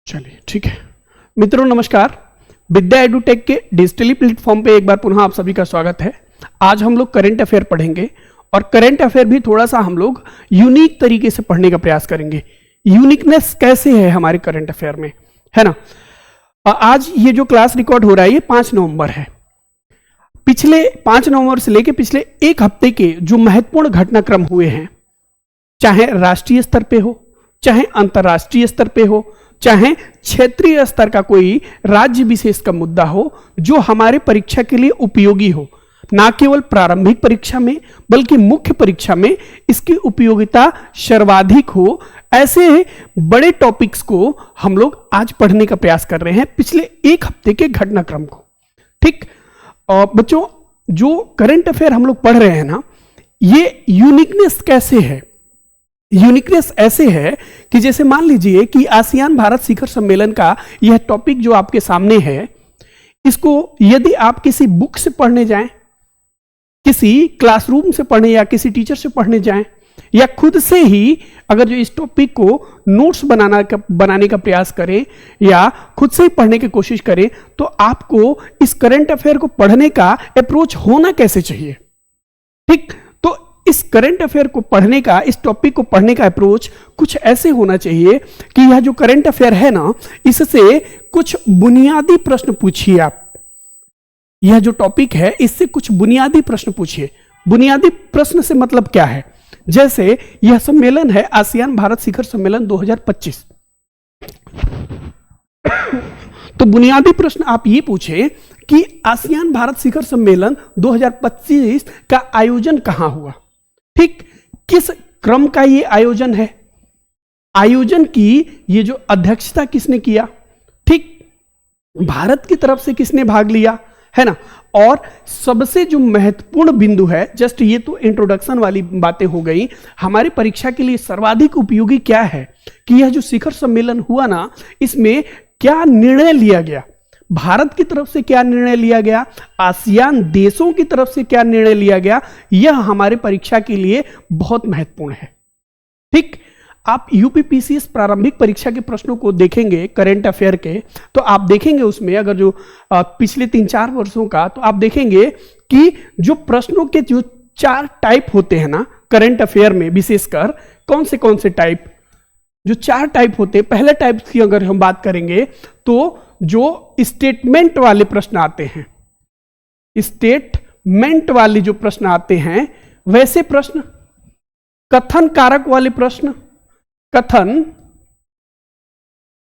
चलिए ठीक है। मित्रों नमस्कार, विद्या एडुटेक के डिजिटली प्लेटफॉर्म पे एक बार पुनः आप सभी का स्वागत है। आज हम लोग करंट अफेयर पढ़ेंगे और करंट अफेयर भी थोड़ा सा हम लोग यूनिक तरीके से पढ़ने का प्रयास करेंगे। यूनिकनेस कैसे है हमारे करंट अफेयर में, है ना। आज ये जो क्लास रिकॉर्ड हो रहा है ये 5 नवंबर है। पिछले 5 नवंबर से लेकर पिछले एक हफ्ते के जो महत्वपूर्ण घटनाक्रम हुए हैं, चाहे राष्ट्रीय स्तर पे हो, चाहे अंतर्राष्ट्रीय स्तर पे हो, चाहे क्षेत्रीय स्तर का कोई राज्य विशेष का मुद्दा हो, जो हमारे परीक्षा के लिए उपयोगी हो, ना केवल प्रारंभिक परीक्षा में बल्कि मुख्य परीक्षा में इसकी उपयोगिता सर्वाधिक हो, ऐसे बड़े टॉपिक्स को हम लोग आज पढ़ने का प्रयास कर रहे हैं पिछले एक हफ्ते के घटनाक्रम को। ठीक, और बच्चों जो करंट अफेयर हम लोग पढ़ रहे हैं ना, ये यूनिकनेस कैसे है? यूनिकनेस ऐसे है कि जैसे मान लीजिए कि आसियान भारत शिखर सम्मेलन का यह टॉपिक जो आपके सामने है, इसको यदि आप किसी बुक से पढ़ने जाएं, किसी क्लासरूम से पढ़ने या किसी टीचर से पढ़ने जाएं, या खुद से ही अगर जो इस टॉपिक को नोट्स बनाने का प्रयास करें या खुद से ही पढ़ने की कोशिश करें, तो आपको इस करंट अफेयर को पढ़ने का अप्रोच होना कैसे चाहिए। ठीक, तो इस करंट अफेयर को पढ़ने का, इस टॉपिक को पढ़ने का अप्रोच कुछ ऐसे होना चाहिए कि यह जो करंट अफेयर है ना, इससे कुछ बुनियादी प्रश्न पूछिए आप। यह जो टॉपिक है इससे कुछ बुनियादी प्रश्न पूछिए। बुनियादी प्रश्न से मतलब क्या है? जैसे यह सम्मेलन है आसियान भारत शिखर सम्मेलन 2025। तो बुनियादी प्रश्न आप ये पूछे कि आसियान भारत शिखर सम्मेलन 2025 का आयोजन कहां हुआ। ठीक, किस क्रम का ये आयोजन है, आयोजन की ये जो अध्यक्षता किसने किया, ठीक, भारत की तरफ से किसने भाग लिया, है ना। और सबसे जो महत्वपूर्ण बिंदु है, जस्ट ये तो इंट्रोडक्शन वाली बातें हो गई, हमारी परीक्षा के लिए सर्वाधिक उपयोगी क्या है कि यह जो शिखर सम्मेलन हुआ ना, इसमें क्या निर्णय लिया गया, भारत की तरफ से क्या निर्णय लिया गया, आसियान देशों की तरफ से क्या निर्णय लिया गया, यह हमारे परीक्षा के लिए बहुत महत्वपूर्ण है। ठीक, आप यूपीपीसीएस प्रारंभिक परीक्षा के प्रश्नों को देखेंगे करंट अफेयर के, तो आप देखेंगे उसमें अगर जो पिछले 3-4 वर्षों का, तो आप देखेंगे कि जो प्रश्नों के जो 4 टाइप होते हैं ना करंट अफेयर में, विशेषकर कौन से टाइप, जो 4 टाइप होते हैं। पहले टाइप की अगर हम बात करेंगे तो जो स्टेटमेंट वाले प्रश्न आते हैं, स्टेटमेंट वाले जो प्रश्न आते हैं, वैसे प्रश्न, कथन कारक वाले प्रश्न, कथन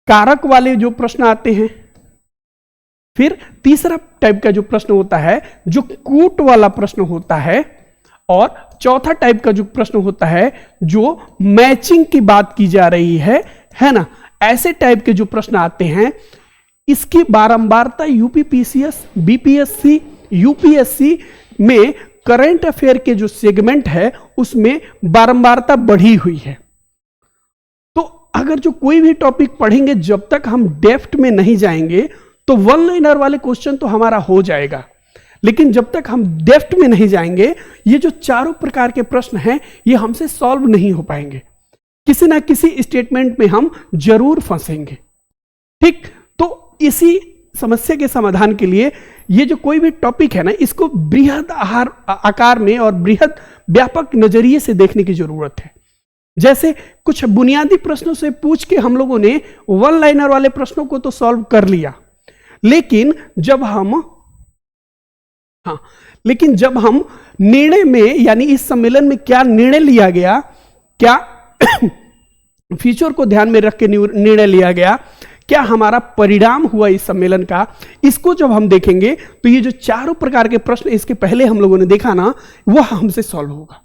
कारक वाले जो प्रश्न आते हैं। फिर तीसरा टाइप का जो प्रश्न होता है जो कूट वाला प्रश्न होता है, और चौथा टाइप का जो प्रश्न होता है जो मैचिंग की बात की जा रही है ना। ऐसे टाइप के जो प्रश्न आते हैं, इसकी बारंबारता यूपीपीसीएस, बीपीएससी, यूपीएससी में करंट अफेयर के जो सेगमेंट है उसमें बारंबारता बढ़ी हुई है। तो अगर जो कोई भी टॉपिक पढ़ेंगे, जब तक हम डेप्थ में नहीं जाएंगे तो वन लाइनर वाले क्वेश्चन तो हमारा हो जाएगा, लेकिन जब तक हम डेप्थ में नहीं जाएंगे, ये जो चारों प्रकार के प्रश्न हैं ये हमसे सॉल्व नहीं हो पाएंगे, किसी ना किसी स्टेटमेंट में हम जरूर फंसेंगे। ठीक, तो इसी समस्या के समाधान के लिए ये जो कोई भी टॉपिक है ना, इसको बृहद आकार में और बृहद व्यापक नजरिए से देखने की जरूरत है। जैसे कुछ बुनियादी प्रश्नों से पूछ के हम लोगों ने वन लाइनर वाले प्रश्नों को तो सॉल्व कर लिया, लेकिन जब हम निर्णय में, यानी इस सम्मेलन में क्या निर्णय लिया गया, क्या फ्यूचर को ध्यान में रख के निर्णय लिया गया, क्या हमारा परिणाम हुआ इस सम्मेलन का, इसको जब हम देखेंगे तो ये जो चारों प्रकार के प्रश्न इसके पहले हम लोगों ने देखा ना, वह हमसे सॉल्व होगा।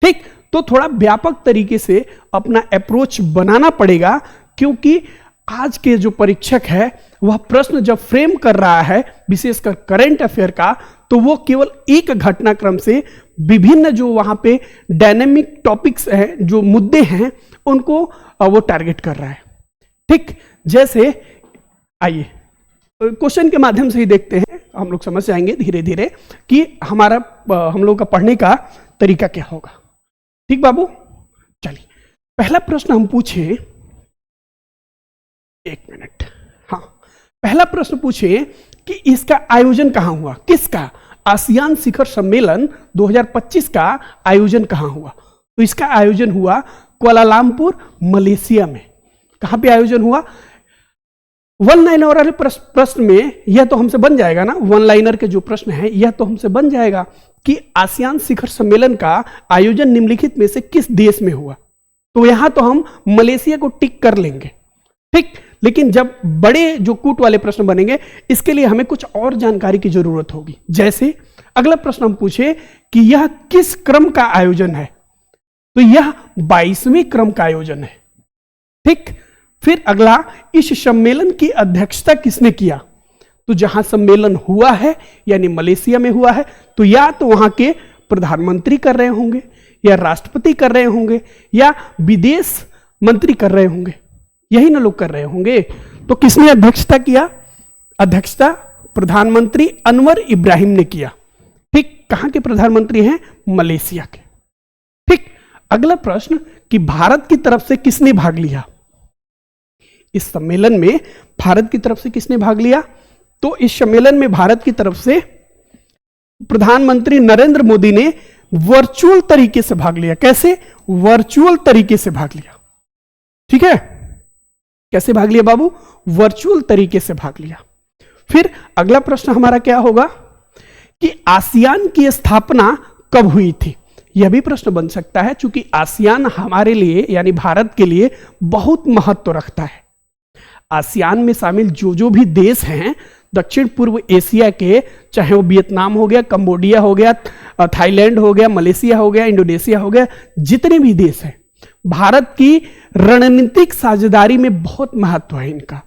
ठीक, तो थोड़ा व्यापक तरीके से अपना अप्रोच बनाना पड़ेगा, क्योंकि आज के जो परीक्षक है वह प्रश्न जब फ्रेम कर रहा है विशेषकर करंट अफेयर का, तो वो केवल एक घटनाक्रम से विभिन्न जो वहां पे डायनेमिक टॉपिक्स हैं, जो मुद्दे हैं, उनको वो टारगेट कर रहा है। ठीक, जैसे आइए क्वेश्चन के माध्यम से ही देखते हैं, हम लोग समझ जाएंगे धीरे धीरे कि हम लोग का पढ़ने का तरीका क्या होगा। ठीक बाबू, चलिए पहला प्रश्न हम पूछे, एक पहला प्रश्न पूछे कि इसका आयोजन कहां हुआ, किसका, आसियान शिखर सम्मेलन 2025 का आयोजन कहां हुआ? तो इसका आयोजन हुआ कुआलालंपुर, मलेशिया में। कहां पे आयोजन हुआ? वन लाइनर वाले प्रश्न में यह तो हमसे बन जाएगा ना, वन लाइनर के जो प्रश्न है यह तो हमसे बन जाएगा कि आसियान शिखर सम्मेलन का आयोजन निम्नलिखित में से किस देश में हुआ? तो यहां तो हम मलेशिया को टिक कर लेंगे, ठीक। लेकिन जब बड़े जो कूट वाले प्रश्न बनेंगे इसके लिए हमें कुछ और जानकारी की जरूरत होगी। जैसे अगला प्रश्न हम पूछे कि यह किस क्रम का आयोजन है? तो यह 22वें क्रम का आयोजन है, ठीक। फिर अगला, इस सम्मेलन की अध्यक्षता किसने किया? तो जहां सम्मेलन हुआ है यानी मलेशिया में हुआ है, तो या तो वहां के प्रधानमंत्री कर रहे होंगे, या राष्ट्रपति कर रहे होंगे, या विदेश मंत्री कर रहे होंगे, यही ना लोग कर रहे होंगे। तो किसने अध्यक्षता किया? अध्यक्षता प्रधानमंत्री अनवर इब्राहिम ने किया, ठीक। कहां के प्रधानमंत्री हैं? मलेशिया के, ठीक। अगला प्रश्न कि भारत की तरफ से किसने भाग लिया? इस सम्मेलन में भारत की तरफ से किसने भाग लिया? तो इस सम्मेलन में भारत की तरफ से प्रधानमंत्री नरेंद्र मोदी ने वर्चुअल तरीके से भाग लिया। कैसे? वर्चुअल तरीके से भाग लिया, ठीक है। कैसे भाग लिया बाबू? वर्चुअल तरीके से भाग लिया। फिर अगला प्रश्न हमारा क्या होगा कि आसियान की स्थापना कब हुई थी? यह भी प्रश्न बन सकता है, क्योंकि आसियान हमारे लिए यानी भारत के लिए बहुत महत्व रखता है। आसियान में शामिल जो भी देश हैं दक्षिण पूर्व एशिया के, चाहे वो वियतनाम हो गया, कंबोडिया हो गया, थाईलैंड हो गया, मलेशिया हो गया, इंडोनेशिया हो गया, जितने भी देश हैं, भारत की रणनीतिक साझेदारी में बहुत महत्व है इनका।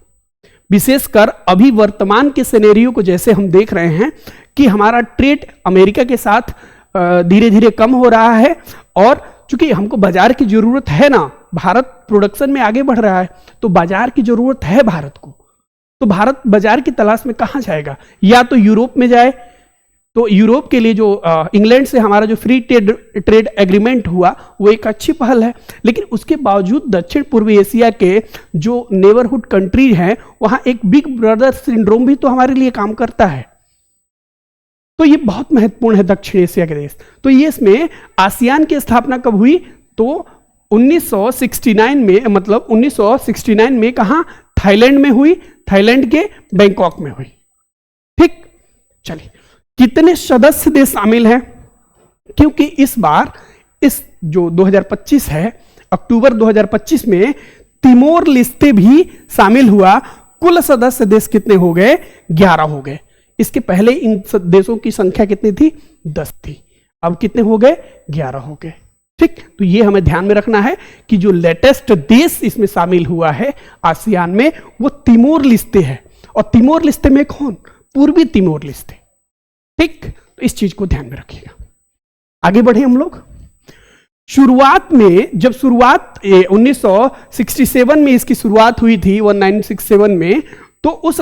विशेषकर अभी वर्तमान के सिनेरियो को जैसे हम देख रहे हैं कि हमारा ट्रेड अमेरिका के साथ धीरे धीरे कम हो रहा है, और चूंकि हमको बाजार की जरूरत है ना, भारत प्रोडक्शन में आगे बढ़ रहा है, तो बाजार की जरूरत है भारत को। तो भारत बाजार की तलाश में कहां जाएगा? या तो यूरोप में जाए, तो यूरोप के लिए जो इंग्लैंड से हमारा जो फ्री ट्रेड एग्रीमेंट हुआ वो एक अच्छी पहल है, लेकिन उसके बावजूद दक्षिण पूर्व एशिया के जो नेबरहुड कंट्री हैं वहां एक बिग ब्रदर सिंड्रोम भी तो हमारे लिए काम करता है। तो ये बहुत महत्वपूर्ण है दक्षिण एशिया के देश। तो ये इसमें आसियान की स्थापना कब हुई? तो 1969 में, मतलब 1969 में कहां? थाईलैंड में हुई, थाईलैंड के बैंकॉक में हुई, ठीक। चलिए, कितने सदस्य देश शामिल हैं? क्योंकि इस बार इस जो 2025 है, अक्टूबर 2025 में तिमोर लिस्ते भी शामिल हुआ। कुल सदस्य देश कितने हो गए? 11 हो गए। इसके पहले इन देशों की संख्या कितनी थी? 10 थी। अब कितने हो गए? 11 हो गए, ठीक। तो ये हमें ध्यान में रखना है कि जो लेटेस्ट देश इसमें शामिल हुआ है आसियान में, वो तिमोर लिस्ते है। और तिमोर लिस्ते में कौन? पूर्वी तिमोर लिस्ते, ठीक। तो इस चीज को ध्यान में रखिएगा। आगे बढ़े हम लोग। शुरुआत में, जब शुरुआत 1967 में इसकी शुरुआत हुई थी, 1967 में, तो उस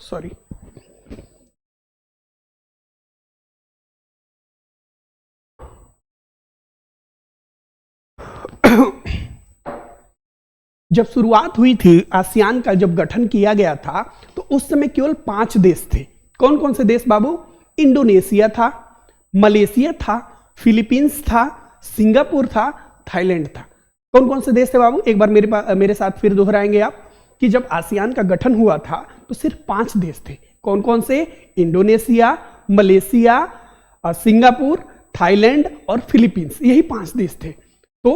सॉरी जब शुरुआत हुई थी आसियान का, जब गठन किया गया था, तो उस समय केवल 5 देश थे। कौन कौन से देश बाबू? इंडोनेशिया था, मलेशिया था, फिलीपींस था, सिंगापुर था, थाईलैंड था। कौन कौन से देश थे बाबू? एक बार मेरे साथ फिर दोहराएंगे आप कि जब आसियान का गठन हुआ था तो सिर्फ 5 देश थे। कौन कौन से? इंडोनेशिया, मलेशिया, सिंगापुर, थाईलैंड और फिलीपींस, यही 5 देश थे। तो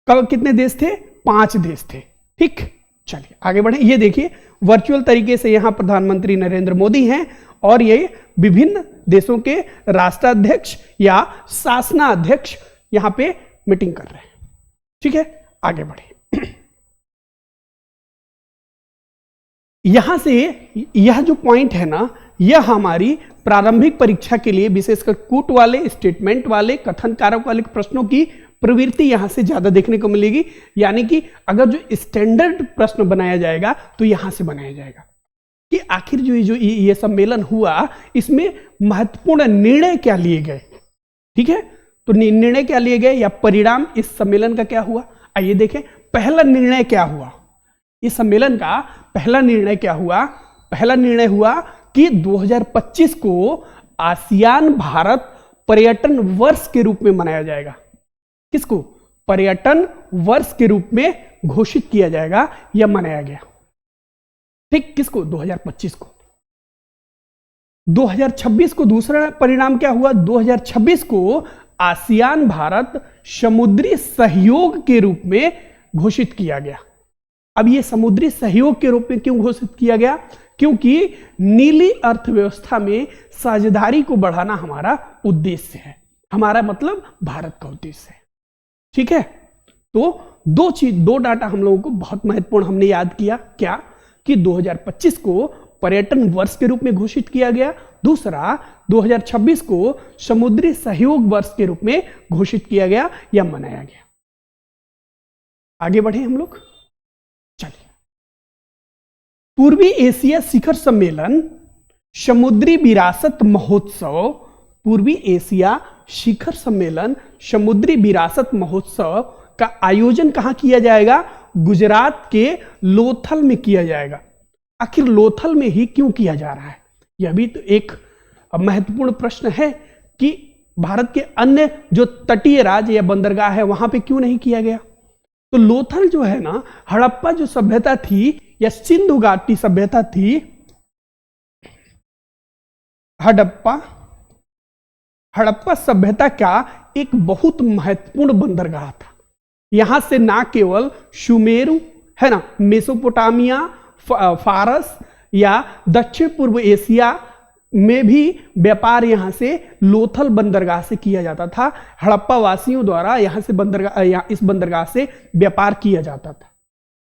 कब कितने देश थे? 5 देश थे, ठीक। चलिए आगे बढ़े। ये देखिए, वर्चुअल तरीके से यहां प्रधानमंत्री नरेंद्र मोदी हैं और ये विभिन्न देशों के राष्ट्राध्यक्ष या शासनाध्यक्ष यहां पे मीटिंग कर रहे हैं, ठीक है। आगे बढ़े। यहां से यह जो पॉइंट है ना, यह हमारी प्रारंभिक परीक्षा के लिए विशेषकर कूट वाले, स्टेटमेंट वाले, कथन कारक वाले प्रश्नों की प्रवृत्ति यहां से ज्यादा देखने को मिलेगी। यानी कि अगर जो स्टैंडर्ड प्रश्न बनाया जाएगा तो यहां से बनाया जाएगा कि आखिर जो ये सम्मेलन हुआ, इसमें महत्वपूर्ण निर्णय क्या लिए गए, ठीक है। तो निर्णय क्या लिए गए या परिणाम इस सम्मेलन का क्या हुआ, आइए देखें। पहला निर्णय क्या हुआ? इस सम्मेलन का पहला निर्णय क्या हुआ? पहला निर्णय हुआ कि 2025 को आसियान भारत पर्यटन वर्ष के रूप में मनाया जाएगा। किसको? पर्यटन वर्ष के रूप में घोषित किया जाएगा या मनाया गया। ठीक, किसको? 2025 को। 2026 को दूसरा परिणाम क्या हुआ? 2026 को आसियान भारत समुद्री सहयोग के रूप में घोषित किया गया। अब यह समुद्री सहयोग के रूप में क्यों घोषित किया गया? क्योंकि नीली अर्थव्यवस्था में साझेदारी को बढ़ाना हमारा उद्देश्य है। हमारा मतलब भारत का उद्देश्य है। ठीक है, तो दो डाटा हम लोगों को बहुत महत्वपूर्ण हमने याद किया। क्या? कि 2025 को पर्यटन वर्ष के रूप में घोषित किया गया। दूसरा, 2026 को समुद्री सहयोग वर्ष के रूप में घोषित किया गया या मनाया गया। आगे बढ़े हम लोग, चलिए। पूर्वी एशिया शिखर सम्मेलन समुद्री विरासत महोत्सव, पूर्वी एशिया शिखर सम्मेलन समुद्री विरासत महोत्सव का आयोजन कहां किया जाएगा? गुजरात के लोथल में किया जाएगा। आखिर लोथल में ही क्यों किया जा रहा है? यह भी तो एक महत्वपूर्ण प्रश्न है कि भारत के अन्य जो तटीय राज्य या बंदरगाह है वहां पे क्यों नहीं किया गया? तो लोथल जो है ना, हड़प्पा जो सभ्यता थी या सिंधु घाटी सभ्यता थी, हड़प्पा सभ्यता का एक बहुत महत्वपूर्ण बंदरगाह था। यहां से ना केवल सुमेरु है ना, मेसोपोटामिया, फारस या दक्षिण पूर्व एशिया में भी व्यापार यहां से लोथल बंदरगाह से किया जाता था। हड़प्पा वासियों द्वारा यहां से इस बंदरगाह से व्यापार किया जाता था।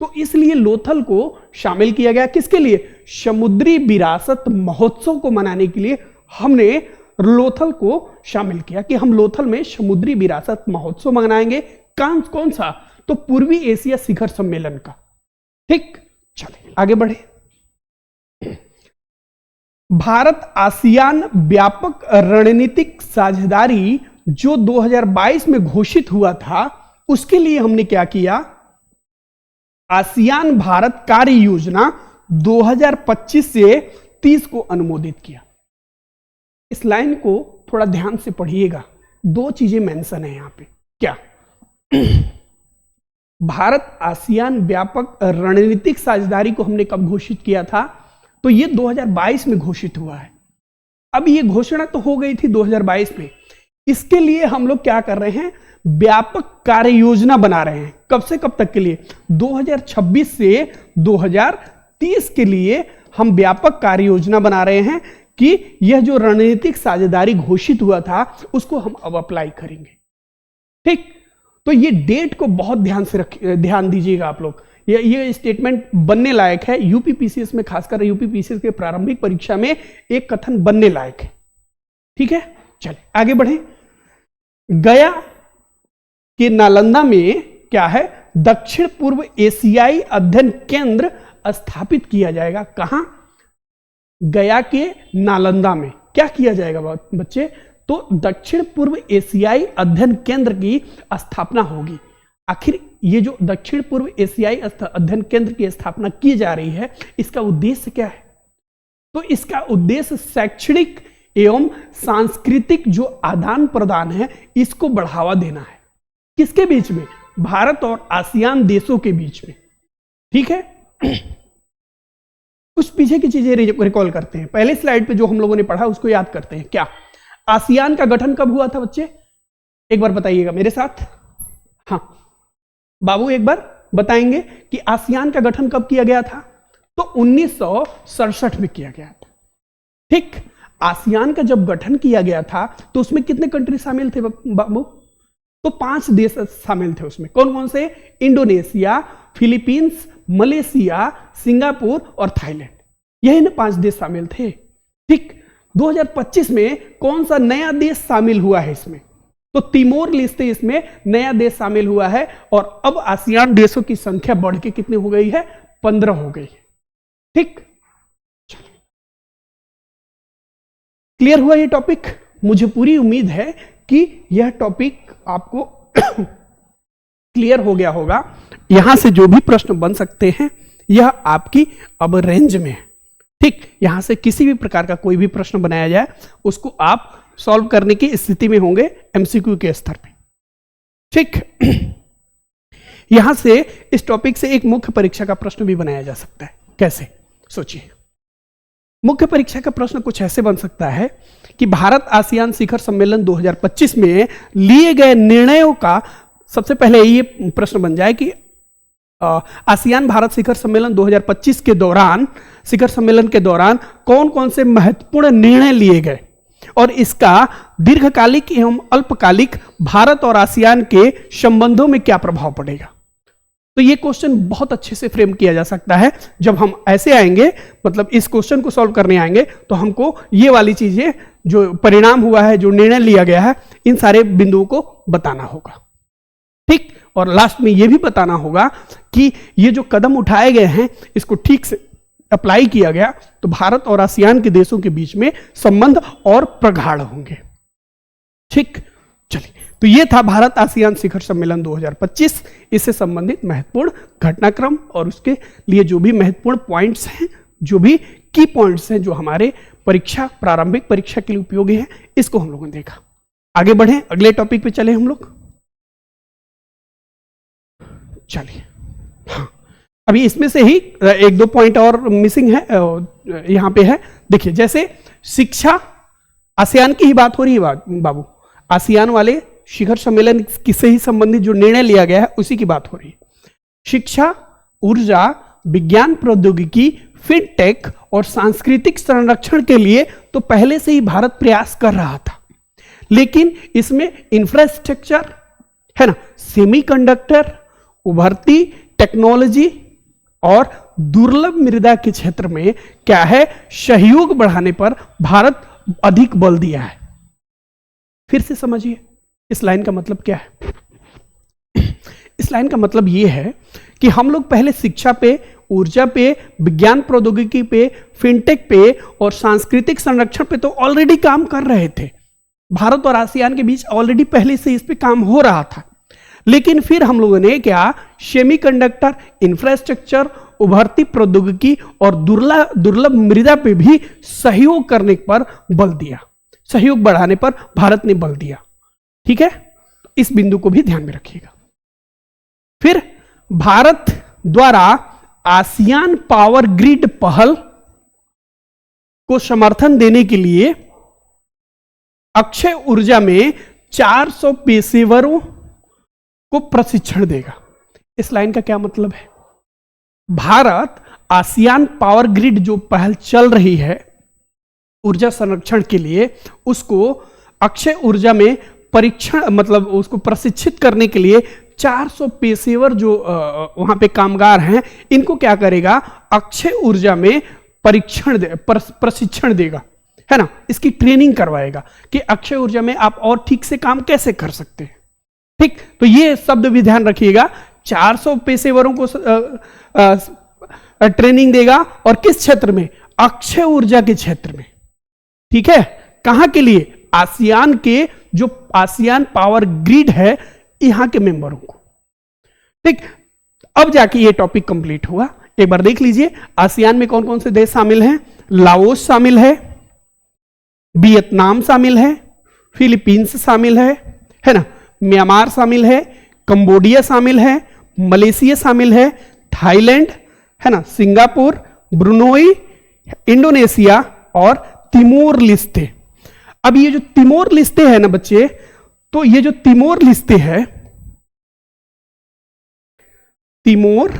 तो इसलिए लोथल को शामिल किया गया। किसके लिए? समुद्री विरासत महोत्सव को मनाने के लिए हमने लोथल को शामिल किया कि हम लोथल में समुद्री विरासत महोत्सव मनाएंगे। कौन सा? तो पूर्वी एशिया शिखर सम्मेलन का। ठीक, चलिए आगे बढ़े। भारत आसियान व्यापक रणनीतिक साझेदारी जो 2022 में घोषित हुआ था, उसके लिए हमने क्या किया? आसियान भारत कार्य योजना 2025 से 30 को अनुमोदित किया। इस लाइन को थोड़ा ध्यान से पढ़िएगा, दो चीजें मेंशन है यहां पे। क्या? भारत आसियान व्यापक रणनीतिक साझेदारी को हमने कब घोषित किया था? तो ये 2022 में घोषित हुआ है। अब ये घोषणा तो हो गई थी 2022 में, इसके लिए हम लोग क्या कर रहे हैं? व्यापक कार्य योजना बना रहे हैं। कब से कब तक के लिए? 2026 से 2030 के लिए हम व्यापक कार्य योजना बना रहे हैं कि यह जो रणनीतिक साझेदारी घोषित हुआ था उसको हम अब अप्लाई करेंगे। ठीक, तो ये डेट को बहुत ध्यान दीजिएगा आप लोग। ये स्टेटमेंट बनने लायक है। यूपीपीसीएस में, खासकर यूपीपीसीएस के प्रारंभिक परीक्षा में एक कथन बनने लायक है। ठीक है, चलिए आगे बढ़े। गया के नालंदा में क्या है? दक्षिण पूर्व एशियाई अध्ययन केंद्र स्थापित किया जाएगा। कहां? गया के नालंदा में क्या किया जाएगा बच्चे? तो दक्षिण पूर्व एशियाई अध्ययन केंद्र की स्थापना होगी। आखिर ये जो दक्षिण पूर्व एशियाई अध्ययन केंद्र की स्थापना की जा रही है, इसका उद्देश्य क्या है? तो इसका उद्देश्य शैक्षणिक एवं सांस्कृतिक जो आदान प्रदान है, इसको बढ़ावा देना है। किसके बीच में? भारत और आसियान देशों के बीच में। ठीक है, कुछ पीछे की चीजें रिकॉल करते हैं। पहले स्लाइड पे जो हम लोगों ने पढ़ा उसको याद करते हैं। क्या? आसियान का गठन कब हुआ था बच्चे? एक बार बताइएगा मेरे साथ। हाँ बाबू, एक बार बताएंगे कि आसियान का गठन कब किया गया था? तो 1967 में किया गया था। ठीक, आसियान का जब गठन किया गया था तो उसमें कितने कंट्री शामिल थे बाबू? तो 5 देश शामिल थे उसमें। कौन कौन से? इंडोनेशिया, फिलीपींस, मलेशिया, सिंगापुर और थाईलैंड। यही ना 5 देश शामिल थे। ठीक, 2025 में कौन सा नया देश शामिल हुआ है इसमें? तो तिमोर लेस्ते इसमें नया देश शामिल हुआ है। और अब आसियान देशों की संख्या बढ़ के कितनी हो गई है? 15 हो गई है। ठीक, क्लियर हुआ ये टॉपिक? मुझे पूरी उम्मीद है कि यह टॉपिक आपको क्लियर हो गया होगा। यहां से जो भी प्रश्न बन सकते हैं यह आपकी अब रेंज में है। ठीक, यहां से किसी भी प्रकार का कोई भी प्रश्न बनाया जाए उसको आप सॉल्व करने की स्थिति में होंगे एमसीक्यू के स्तर पे। ठीक, यहां से इस टॉपिक से एक मुख्य परीक्षा का प्रश्न भी बनाया जा सकता है। कैसे, सोचिए। मुख्य परीक्षा का प्रश्न कुछ ऐसे बन सकता है कि भारत आसियान शिखर सम्मेलन 2025 में लिए गए निर्णयों का, सबसे पहले ये प्रश्न बन जाए कि आसियान भारत शिखर सम्मेलन 2025 के दौरान, शिखर सम्मेलन के दौरान कौन कौन से महत्वपूर्ण निर्णय लिए गए और इसका दीर्घकालिक एवं अल्पकालिक भारत और आसियान के संबंधों में क्या प्रभाव पड़ेगा। तो ये क्वेश्चन बहुत अच्छे से फ्रेम किया जा सकता है। जब हम ऐसे आएंगे, मतलब इस क्वेश्चन को सॉल्व करने आएंगे, तो हमको ये वाली चीजें, जो परिणाम हुआ है, जो निर्णय लिया गया है, इन सारे बिंदुओं को बताना होगा। ठीक, और लास्ट में ये भी बताना होगा कि ये जो कदम उठाए गए हैं इसको ठीक से अप्लाई किया गया तो भारत और आसियान के देशों के बीच में संबंध और प्रगाढ़ होंगे। ठीक, चलिए, तो ये था भारत आसियान शिखर सम्मेलन 2025, इससे संबंधित महत्वपूर्ण घटनाक्रम और उसके लिए जो भी महत्वपूर्ण पॉइंट्स हैं, जो भी की पॉइंट्स हैं, जो हमारे परीक्षा, प्रारंभिक परीक्षा के लिए उपयोगी है, इसको हम लोगों ने देखा। आगे बढ़े, अगले टॉपिक पे चले हम लोग। चलिए, हाँ, अभी इसमें से ही एक दो पॉइंट और मिसिंग है, यहां पे है। देखिए, जैसे शिक्षा, आसियान की ही बात हो रही है बाबू, आसियान वाले शिखर सम्मेलन से ही संबंधित जो निर्णय लिया गया है उसी की बात हो रही है। शिक्षा, ऊर्जा, विज्ञान प्रौद्योगिकी, फिनटेक और सांस्कृतिक संरक्षण के लिए तो पहले से ही भारत प्रयास कर रहा था, लेकिन इसमें इंफ्रास्ट्रक्चर है ना, सेमीकंडक्टर, उभरती टेक्नोलॉजी और दुर्लभ मृदा के क्षेत्र में क्या है, सहयोग बढ़ाने पर भारत अधिक बल दिया है। फिर से समझिए इस लाइन का मतलब क्या है। इस लाइन का मतलब यह है कि हम लोग पहले शिक्षा पे, ऊर्जा पे, विज्ञान प्रौद्योगिकी पे, फिनटेक पे और सांस्कृतिक संरक्षण पे तो ऑलरेडी काम कर रहे थे। भारत और आसियान के बीच ऑलरेडी पहले से इस पे काम हो रहा था, लेकिन फिर हम लोगों ने क्या, सेमीकंडक्टर, इंफ्रास्ट्रक्चर, उभरती प्रौद्योगिकी और दुर्लभ मृदा पे भी सहयोग करने पर बल दिया, सहयोग बढ़ाने पर भारत ने बल दिया। ठीक है, इस बिंदु को भी ध्यान में रखिएगा। फिर भारत द्वारा आसियान पावर ग्रिड पहल को समर्थन देने के लिए अक्षय ऊर्जा में 400 पेशेवरों को प्रशिक्षण देगा। इस लाइन का क्या मतलब है? भारत आसियान पावर ग्रिड जो पहल चल रही है ऊर्जा संरक्षण के लिए, उसको अक्षय ऊर्जा में परीक्षण, मतलब उसको प्रशिक्षित करने के लिए 400 पेशेवर जो वहां पे कामगार हैं, इनको क्या करेगा, अक्षय ऊर्जा में प्रशिक्षण देगा, है ना, इसकी ट्रेनिंग करवाएगा कि अक्षय ऊर्जा में आप और ठीक से काम कैसे कर सकते हैं। ठीक, तो ये शब्द भी ध्यान रखिएगा, 400 पेशेवरों को ट्रेनिंग देगा, और किस क्षेत्र में, अक्षय ऊर्जा के क्षेत्र में। ठीक है, कहां के लिए, आसियान के जो आसियान पावर ग्रिड है, यहां के मेंबरों को। ठीक, अब जाके ये टॉपिक कंप्लीट हुआ। एक बार देख लीजिए आसियान में कौन कौन से देश शामिल हैं। लाओस शामिल है, वियतनाम शामिल है, फिलीपींस शामिल है ना, म्यांमार शामिल है, कंबोडिया शामिल है, मलेशिया शामिल है, थाईलैंड है ना, सिंगापुर, ब्रुनोई, इंडोनेशिया और तिमोर लिस्ते। अब ये जो तिमोर लिस्ते है ना बच्चे, तो ये जो तिमोर लिस्ते है, तिमोर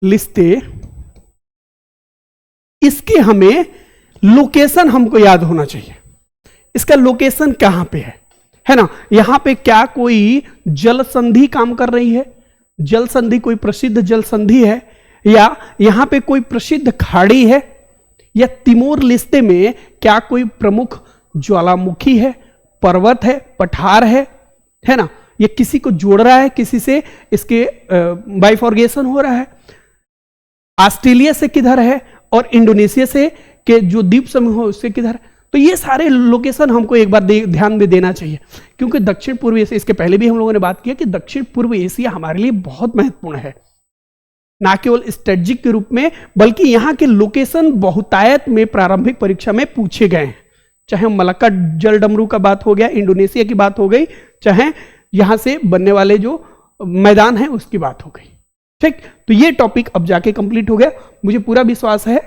लिस्ते, इसके हमें लोकेशन हमको याद होना चाहिए। इसका लोकेशन कहां पे है ना, यहां पे क्या कोई जल संधि काम कर रही है, जल संधि कोई प्रसिद्ध जल संधि है, या यहां पे कोई प्रसिद्ध खाड़ी है, या तिमोर लिस्ते में क्या कोई प्रमुख ज्वालामुखी है, पर्वत है, पठार है ना, ये किसी को जोड़ रहा है किसी से, इसके बाइफॉर्गेशन हो रहा है, ऑस्ट्रेलिया से किधर है, और इंडोनेशिया से के जो द्वीप समूह हो उससे किधर है। तो ये सारे लोकेशन हमको एक बार ध्यान में देना चाहिए, क्योंकि दक्षिण पूर्व एशिया, इसके पहले भी हम लोगों ने बात किया कि दक्षिण पूर्व एशिया हमारे लिए बहुत महत्वपूर्ण है। ना केवल स्ट्रेटजिक के रूप में, बल्कि यहां के लोकेशन बहुतायत में प्रारंभिक परीक्षा में पूछे गए हैं। चाहे मलक्का जल डमरू का बात हो गया, इंडोनेशिया की बात हो गई, चाहे यहां से बनने वाले जो मैदान है उसकी बात हो गई। ठीक, तो ये टॉपिक अब जाके कंप्लीट हो गया। मुझे पूरा विश्वास है,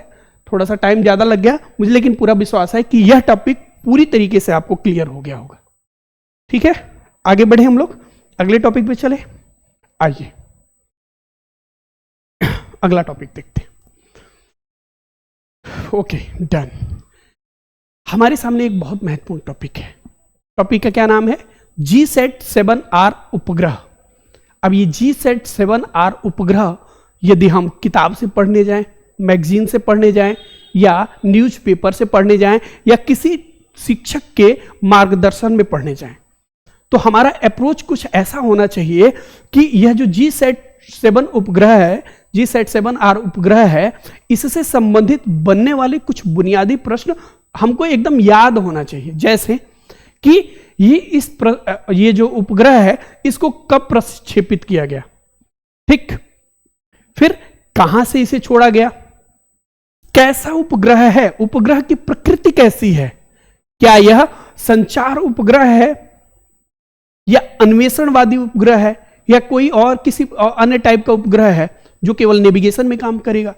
थोड़ा सा टाइम ज्यादा लग गया मुझे, लेकिन पूरा विश्वास है कि यह टॉपिक पूरी तरीके से आपको क्लियर हो गया होगा। ठीक है, आगे बढ़े हम लोग, अगले टॉपिक पे चले। आइए अगला टॉपिक देखते हैं। Okay done. हमारे सामने एक बहुत महत्वपूर्ण टॉपिक है। टॉपिक का क्या नाम है? GSAT-7R उपग्रह। अब ये GSAT-7R उपग्रह यदि हम किताब से पढ़ने जाएं, मैगजीन से पढ़ने जाएं, या न्यूज़पेपर से पढ़ने जाएं, या किसी शिक्षक के मार्गदर्शन में पढ़ने जाएं, तो हमारा अप्रोच कुछ ऐसा होना चाहिए कि यह जो GSAT-7 उपग्रह है, GSAT-7R उपग्रह है, इससे संबंधित बनने वाले कुछ बुनियादी प्रश्न हमको एकदम याद होना चाहिए। जैसे कि ये जो उपग्रह है इसको कब प्रक्षेपित किया गया, ठीक, फिर कहां से इसे छोड़ा गया, कैसा उपग्रह है, उपग्रह की प्रकृति कैसी है, क्या यह संचार उपग्रह है या अन्वेषणवादी उपग्रह है, या कोई और किसी अन्य टाइप का उपग्रह है जो केवल नेविगेशन में काम करेगा।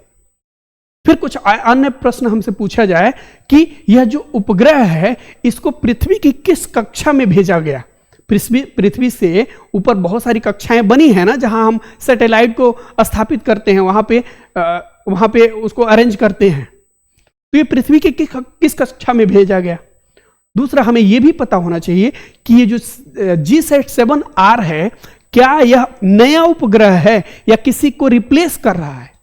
फिर कुछ अन्य प्रश्न हमसे पूछा जाए कि यह जो उपग्रह है इसको पृथ्वी की किस कक्षा में भेजा गया। पृथ्वी से ऊपर बहुत सारी कक्षाएं बनी है ना, जहां हम सैटेलाइट को स्थापित करते हैं, वहां पे उसको अरेंज करते हैं। तो ये पृथ्वी के किस कक्षा में भेजा गया। दूसरा, हमें यह भी पता होना चाहिए कि ये जो GSAT-7R है, क्या यह नया उपग्रह है या किसी को रिप्लेस कर रहा है।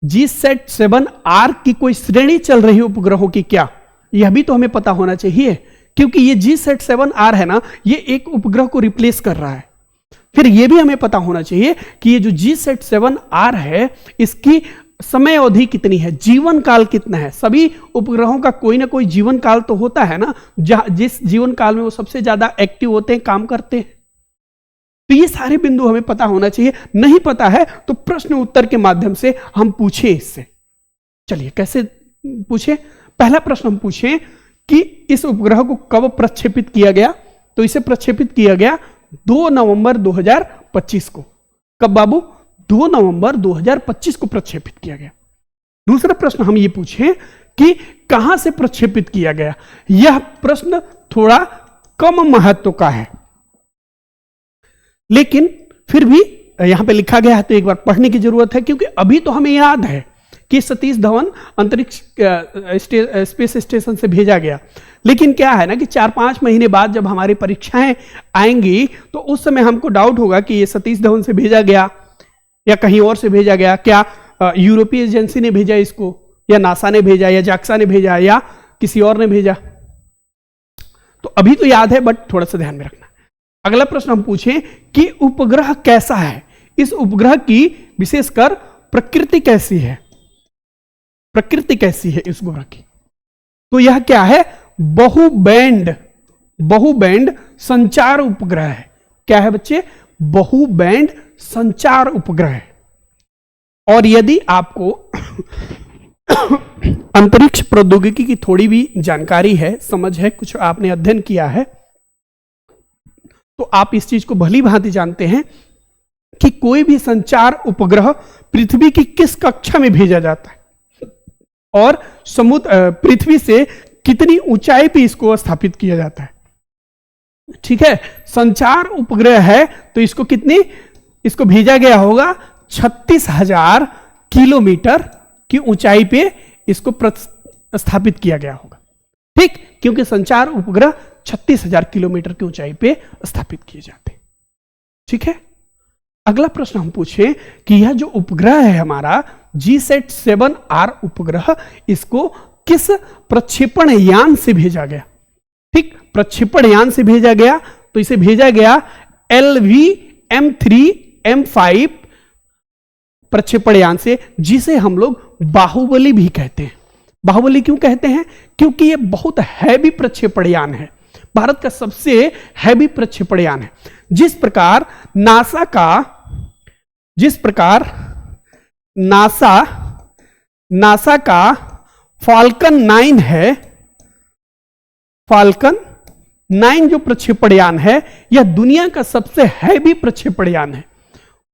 GSAT-7R की कोई श्रेणी चल रही है उपग्रहों की क्या, यह भी तो हमें पता होना चाहिए, क्योंकि ये GSAT-7R है ना, ये एक उपग्रह को रिप्लेस कर रहा है। फिर यह भी हमें पता होना चाहिए कि ये जो GSAT-7R है इसकी समय अवधि कितनी है, जीवन काल कितना है। सभी उपग्रहों का कोई ना कोई जीवन काल तो होता है ना, जिस जीवन काल में वो सबसे ज्यादा एक्टिव होते हैं, काम करते हैं। तो ये सारे बिंदु हमें पता होना चाहिए। नहीं पता है तो प्रश्न उत्तर के माध्यम से हम पूछें इससे। चलिए कैसे पूछें। पहला प्रश्न हम पूछें कि इस उपग्रह को कब प्रक्षेपित किया गया। तो इसे प्रक्षेपित किया गया 2 नवंबर 2025 को। कब बाबू? 2 नवंबर 2025 को प्रक्षेपित किया गया। दूसरा प्रश्न हम ये पूछें कि कहां से प्रक्षेपित किया गया। यह प्रश्न थोड़ा कम महत्व का है, लेकिन फिर भी यहां पे लिखा गया है तो एक बार पढ़ने की जरूरत है, क्योंकि अभी तो हमें याद है कि सतीश धवन अंतरिक्ष स्पेस स्टेशन से भेजा गया, लेकिन क्या है ना कि 4-5 महीने बाद जब हमारी परीक्षाएं आएंगी तो उस समय हमको डाउट होगा कि ये सतीश धवन से भेजा गया या कहीं और से भेजा गया, क्या यूरोपीय एजेंसी ने भेजा इसको, या नासा ने भेजा, या जाक्सा ने भेजा, या किसी और ने भेजा। तो अभी तो याद है, बट थोड़ा सा ध्यान में रखना। अगला प्रश्न हम पूछें कि उपग्रह कैसा है, इस उपग्रह की विशेषकर प्रकृति कैसी है, प्रकृति कैसी है इस उपग्रह की। तो यह क्या है? बहुबैंड संचार उपग्रह है। क्या है बच्चे? बहुबैंड संचार उपग्रह है। और यदि आपको अंतरिक्ष प्रौद्योगिकी की थोड़ी भी जानकारी है, समझ है, कुछ आपने अध्ययन किया है, तो आप इस चीज को भली भांति जानते हैं कि कोई भी संचार उपग्रह पृथ्वी की किस कक्षा में भेजा जाता है और पृथ्वी से कितनी ऊंचाई पे इसको स्थापित किया जाता है। ठीक है, संचार उपग्रह है तो इसको भेजा गया होगा 36,000 किलोमीटर की ऊंचाई पे इसको स्थापित किया गया होगा। ठीक, क्योंकि संचार उपग्रह 36,000 किलोमीटर की ऊंचाई पे स्थापित किए जाते हैं। ठीक है, अगला प्रश्न हम पूछें कि यह जो उपग्रह है हमारा GSAT-7R उपग्रह, इसको किस प्रक्षेपण यान से भेजा गया। ठीक, प्रक्षेपण यान से भेजा गया तो इसे भेजा गया LV-M3M5 प्रक्षेपण यान से, जिसे हम लोग बाहुबली भी कहते हैं। बाहुबली क्यों कहते हैं? क्योंकि यह बहुत हैवी प्रक्षेपण यान है, भारत का सबसे हैवी प्रक्षेपण यान है। जिस प्रकार नासा का जिस प्रकार नासा का फाल्कन 9 है, फाल्कन 9 जो प्रक्षेपण यान है, यह दुनिया का सबसे हैवी प्रक्षेपण यान है।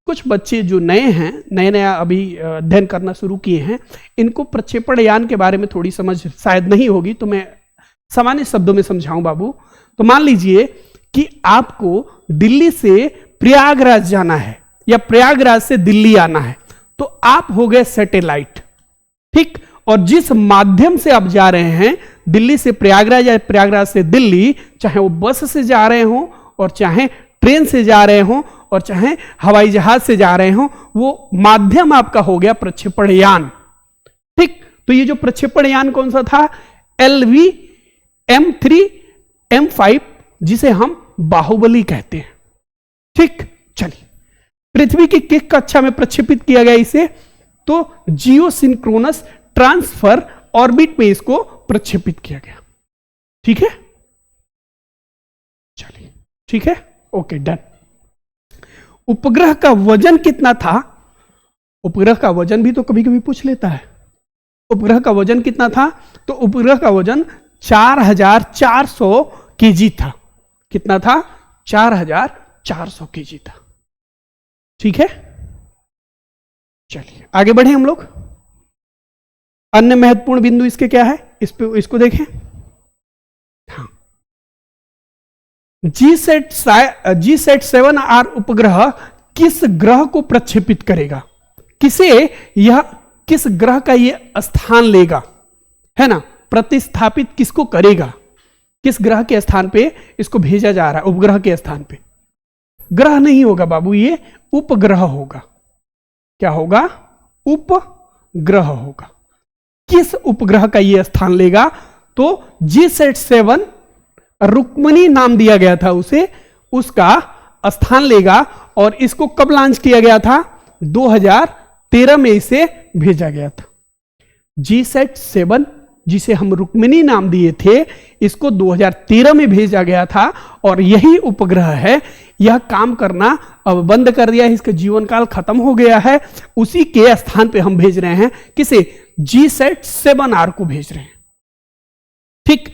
कुछ बच्चे जो नए हैं, नया अभी अध्ययन करना शुरू किए हैं, इनको प्रक्षेपण यान के बारे में थोड़ी समझ शायद नहीं होगी, तो मैं सामान्य शब्दों में समझाऊं बाबू। तो मान लीजिए कि आपको दिल्ली से प्रयागराज जाना है या प्रयागराज से दिल्ली आना है, तो आप हो गए सैटेलाइट, ठीक। और जिस माध्यम से आप जा रहे हैं, दिल्ली से प्रयागराज या प्रयागराज से दिल्ली, चाहे वो बस से जा रहे हो और चाहे ट्रेन से जा रहे हो और चाहे हवाई जहाज से जा रहे हो, वो माध्यम आपका हो गया प्रक्षेपण यान, ठीक। तो ये जो प्रक्षेपण यान कौन सा था? LV-M3M5, जिसे हम बाहुबली कहते हैं, ठीक। चलिए, पृथ्वी की किस कक्षा में प्रक्षेपित किया गया इसे? तो जियोसिंक्रोनस ट्रांसफर ऑर्बिट में इसको प्रक्षेपित किया गया, ठीक है। चलिए, ठीक है, ओके, डन। उपग्रह का वजन कितना था? उपग्रह का वजन भी तो कभी कभी पूछ लेता है। उपग्रह का वजन कितना था? तो उपग्रह का वजन 4400 केजी था। कितना था? 4400 केजी था, ठीक है। चलिए आगे बढ़े हम लोग। अन्य महत्वपूर्ण बिंदु इसके क्या है, इसको देखें। हाँ, जीसैट 7R उपग्रह किस ग्रह को प्रक्षेपित करेगा? किस ग्रह का यह स्थान लेगा, है ना? प्रतिस्थापित किसको करेगा? किस ग्रह के स्थान पे इसको भेजा जा रहा है? उपग्रह के स्थान पे। ग्रह नहीं होगा बाबू, ये उपग्रह होगा। क्या होगा? उपग्रह होगा। किस उपग्रह का यह स्थान लेगा? तो जीसैट 7 रुक्मणी नाम दिया गया था उसे, उसका स्थान लेगा। और इसको कब लॉन्च किया गया था? 2013 में इसे भेजा गया था। जीसैट 7 जिसे हम रुक्मिणी नाम दिए थे, इसको 2013 में भेजा गया था और यही उपग्रह है। यह काम करना अब बंद कर दिया है, इसका जीवन काल खत्म हो गया है। उसी के स्थान पे हम भेज रहे हैं। किसे? जीसैट 7R को भेज रहे हैं, ठीक।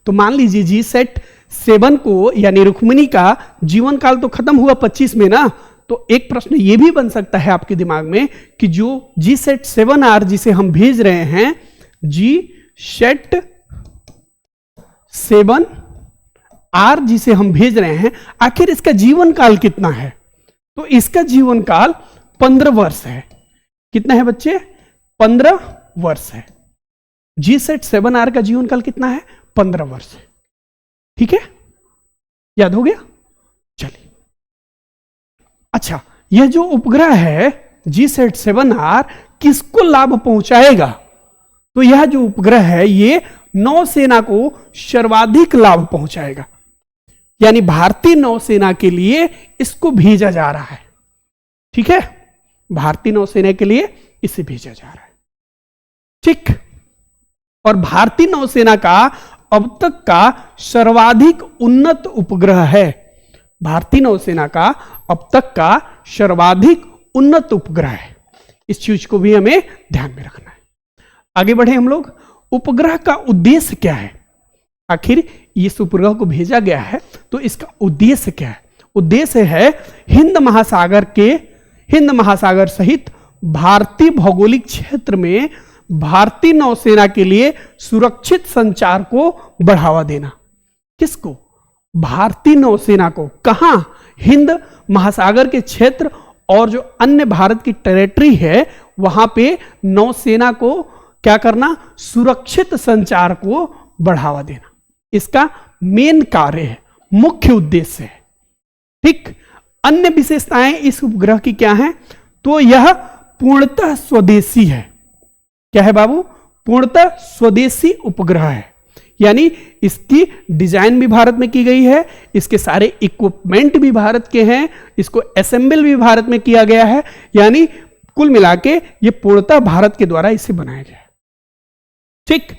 तो मान लीजिए जीसैट 7 को यानी रुक्मिणी का जीवन काल तो खत्म हुआ 25 में ना। तो एक प्रश्न यह भी बन सकता है आपके दिमाग में कि जो जीसैट 7R जिसे हम भेज रहे हैं, जीसैट 7R जिसे हम भेज रहे हैं, आखिर इसका जीवन काल कितना है? तो इसका जीवन काल 15 वर्ष है। कितना है बच्चे? 15 वर्ष है। जीसैट 7R का जीवन काल कितना है? 15 वर्ष है, ठीक है। याद हो गया? चलिए, अच्छा, यह जो उपग्रह है जीसैट 7R किसको लाभ पहुंचाएगा? तो यह जो उपग्रह है ये नौसेना को सर्वाधिक लाभ पहुंचाएगा। यानी भारतीय नौसेना के लिए इसको भेजा जा रहा है, ठीक है। भारतीय नौसेना के लिए इसे भेजा जा रहा है, ठीक। और भारतीय नौसेना का अब तक का सर्वाधिक उन्नत उपग्रह है। भारतीय नौसेना का अब तक का सर्वाधिक उन्नत उपग्रह है। इस चीज को भी हमें ध्यान में रखना है। आगे बढ़े हम लोग। उपग्रह का उद्देश्य क्या है? आखिर इस उपग्रह को भेजा गया है तो इसका उद्देश्य क्या है? उद्देश्य है हिंद महासागर सहित भारतीय भौगोलिक क्षेत्र में भारतीय नौसेना के लिए सुरक्षित संचार को बढ़ावा देना। किसको? भारतीय नौसेना को। कहां? हिंद महासागर के क्षेत्र और जो अन्य भारत की टेरिटरी है वहां पे नौसेना को क्या करना? सुरक्षित संचार को बढ़ावा देना। इसका मेन कार्य है, मुख्य उद्देश्य है, ठीक। अन्य विशेषताएं इस उपग्रह की क्या हैं? तो यह पूर्णतः स्वदेशी है। क्या है बाबू? पूर्णतः स्वदेशी उपग्रह है। यानी इसकी डिजाइन भी भारत में की गई है, इसके सारे इक्विपमेंट भी भारत के हैं, इसको असेंबल भी भारत में किया गया है। यानी कुल मिला के ये पूर्णतः भारत के द्वारा इसे बनाया गया है, ठीक।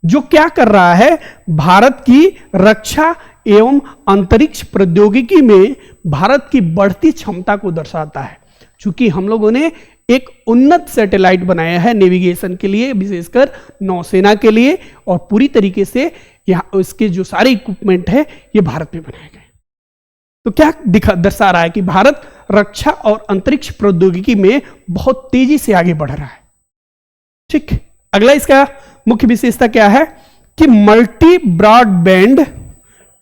जो क्या कर रहा है? भारत की रक्षा एवं अंतरिक्ष प्रौद्योगिकी में भारत की बढ़ती क्षमता को दर्शाता है। क्योंकि हम लोगों ने एक उन्नत सैटेलाइट बनाया है नेविगेशन के लिए, विशेषकर नौसेना के लिए, और पूरी तरीके से यहाँ इसके जो सारे इक्विपमेंट है ये भारत में बनाए गए। तो क्या दर्शा रहा है कि भारत रक्षा और अंतरिक्ष प्रौद्योगिकी में बहुत तेजी से आगे बढ़ रहा है। ठीक, अगला इसका मुख्य विशेषता क्या है कि मल्टी ब्रॉडबैंड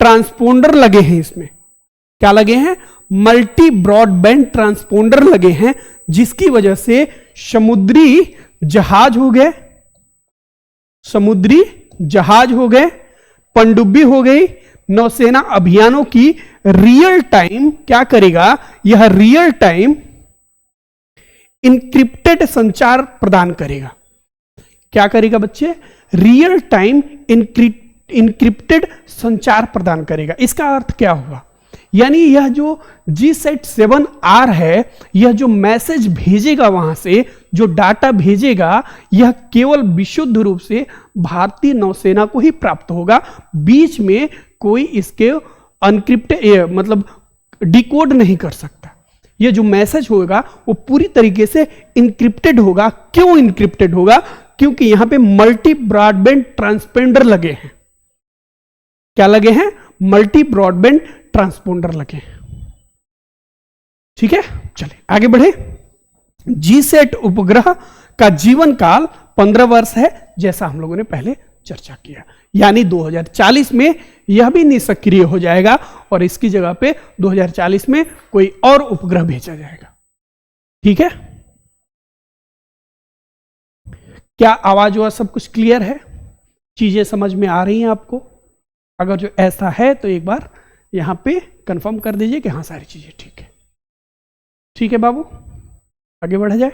ट्रांसपोंडर लगे हैं। इसमें क्या लगे हैं? मल्टी ब्रॉडबैंड ट्रांसपोंडर लगे हैं, जिसकी वजह से समुद्री जहाज हो गए, पनडुब्बी हो गई, नौसेना अभियानों की रियल टाइम क्या करेगा? यह रियल टाइम इंक्रिप्टेड संचार प्रदान करेगा। क्या करेगा बच्चे? रियल टाइम इंक्रिप्टेड संचार प्रदान करेगा। इसका अर्थ क्या हुआ? यानी यह जो GSAT-7R है, यह जो मैसेज भेजेगा, वहां से जो डाटा भेजेगा, यह केवल विशुद्ध रूप से भारतीय नौसेना को ही प्राप्त होगा। बीच में कोई इसके अनक्रिप्टेड मतलब डिकोड नहीं कर सकता। यह जो मैसेज होगा वो पूरी तरीके से इनक्रिप्टेड होगा। क्यों इनक्रिप्टेड होगा? क्योंकि यहां पे मल्टी ब्रॉडबैंड ट्रांसपोंडर लगे हैं। क्या लगे हैं? मल्टी ब्रॉडबैंड ट्रांसपोंडर लगे हैं। ठीक है, चलिए आगे बढ़े। GSAT उपग्रह का जीवन काल 15 वर्ष है, जैसा हम लोगों ने पहले चर्चा किया। यानी 2040 में यह भी निष्क्रिय हो जाएगा और इसकी जगह पे 2040 में कोई और उपग्रह भेजा जाएगा। ठीक है, क्या आवाज हुआ? सब कुछ क्लियर है? चीजें समझ में आ रही हैं आपको? अगर जो ऐसा है तो एक बार यहां पे कंफर्म कर दीजिए कि हाँ सारी चीजें ठीक है। ठीक है बाबू, आगे बढ़ा जाए।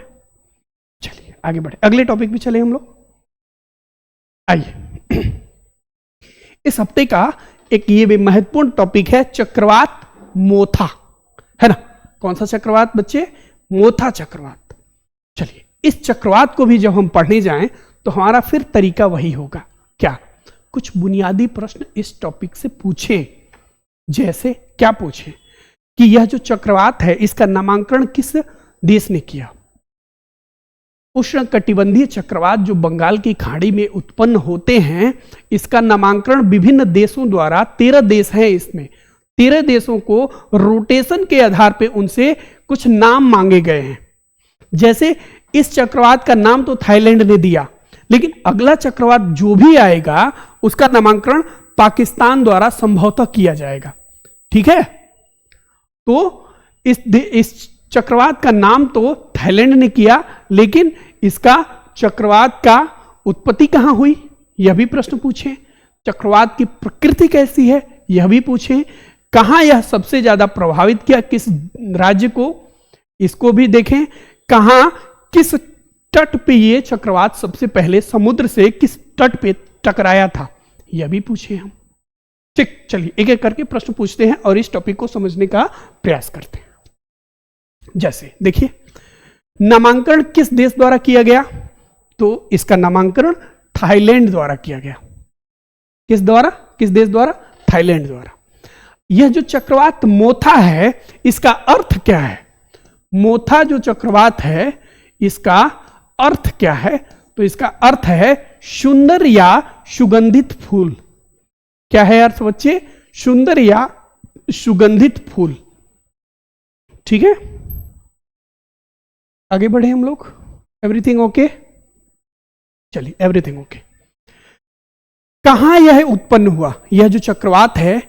चलिए आगे बढ़े, अगले टॉपिक पे चले हम लोग। आइए, इस हफ्ते का एक ये भी महत्वपूर्ण टॉपिक है चक्रवात मोथा, है ना? कौन सा चक्रवात बच्चे? मोथा चक्रवात। चलिए, इस चक्रवात को भी जब हम पढ़ने जाएं तो हमारा फिर तरीका वही होगा। क्या? कुछ बुनियादी प्रश्न इस टॉपिक से पूछें। जैसे क्या पूछें कि यह जो चक्रवात है इसका नामांकन किस देश ने किया? उष्णकटिबंधीय चक्रवात जो बंगाल की खाड़ी में उत्पन्न होते हैं, इसका नामांकन विभिन्न देशों द्वारा, 13 देश हैं इसमें, 13 देशों को रोटेशन के आधार पर उनसे कुछ नाम मांगे गए हैं। जैसे इस चक्रवात का नाम तो थाईलैंड ने दिया, लेकिन अगला चक्रवात जो भी आएगा उसका नामांकन पाकिस्तान द्वारा संभवतः किया जाएगा। ठीक है, तो इस चक्रवात का नाम तो थाईलैंड ने किया, लेकिन इसका चक्रवात का उत्पत्ति कहां हुई यह भी प्रश्न पूछें। चक्रवात की प्रकृति कैसी है यह भी पूछें। कहां यह सबसे ज्यादा प्रभावित किया, किस राज्य को, इसको भी देखें। कहां, किस तट पे ये चक्रवात सबसे पहले समुद्र से किस तट पे टकराया था यह भी पूछे हम। ठीक, चलिए एक एक करके प्रश्न पूछते हैं और इस टॉपिक को समझने का प्रयास करते हैं। जैसे देखिए, नामांकन किस देश द्वारा किया गया? तो इसका नामांकन थाईलैंड द्वारा किया गया। किस द्वारा? किस देश द्वारा? थाईलैंड द्वारा। यह जो चक्रवात मोथा है इसका अर्थ क्या है? मोथा जो चक्रवात है इसका अर्थ क्या है? तो इसका अर्थ है सुंदर या सुगंधित फूल। क्या है अर्थ बच्चे? सुंदर या सुगंधित फूल। ठीक है, आगे बढ़े हम लोग। Everything okay? चलिए, एवरीथिंग ओके। कहां यह उत्पन्न हुआ? यह जो चक्रवात है,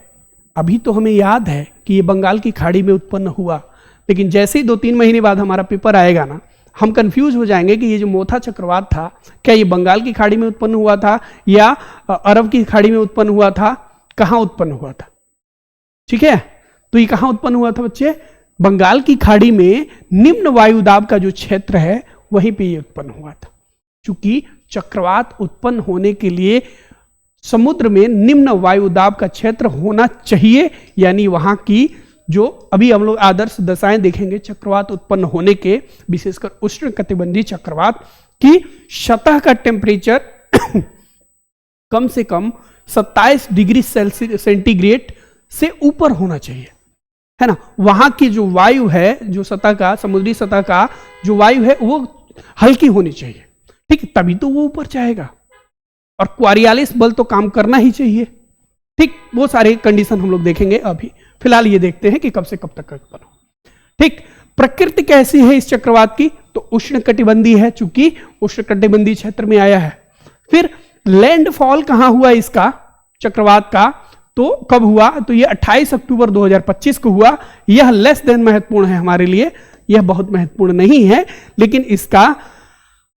अभी तो हमें याद है कि यह बंगाल की खाड़ी में उत्पन्न हुआ, लेकिन जैसे ही 2-3 महीने बाद हमारा पेपर आएगा ना, हम कंफ्यूज हो जाएंगे कि ये जो मोथा चक्रवात था, क्या ये बंगाल की खाड़ी में उत्पन्न हुआ था या अरब की खाड़ी में उत्पन्न हुआ था? कहां उत्पन्न हुआ था? ठीक है, तो ये कहां उत्पन्न हुआ था बच्चे? बंगाल की खाड़ी में निम्न वायुदाब का जो क्षेत्र है वहीं पे ये उत्पन्न हुआ था। क्योंकि चक्रवात उत्पन्न होने के लिए समुद्र में निम्न वायुदाब का क्षेत्र होना चाहिए, यानी वहां की जो अभी हम लोग आदर्श दशाएं देखेंगे चक्रवात उत्पन्न होने के, विशेषकर उष्णकटिबंधीय चक्रवात की सतह का टेम्परेचर कम से कम 27 डिग्री सेंटीग्रेड से ऊपर होना चाहिए। है ना, वहां की जो वायु है, जो सतह का, समुद्री सतह का जो वायु है वो हल्की होनी चाहिए, ठीक है, तभी तो वो ऊपर जाएगा। और क्वारियालिस बल तो काम करना ही चाहिए, ठीक। वो सारे कंडीशन हम लोग देखेंगे, अभी फिलहाल ये देखते हैं कि कब से कब तक बनो, ठीक। प्रकृति कैसी है इस चक्रवात की, तो उष्ण कटिबंधीय है, चूंकि उष्ण कटिबंधीय क्षेत्र में आया है। फिर लैंडफॉल कहां हुआ इसका, चक्रवात का, तो कब हुआ, तो यह 28 अक्टूबर 2025 को हुआ। यह लेस देन महत्वपूर्ण है हमारे लिए, यह बहुत महत्वपूर्ण नहीं है, लेकिन इसका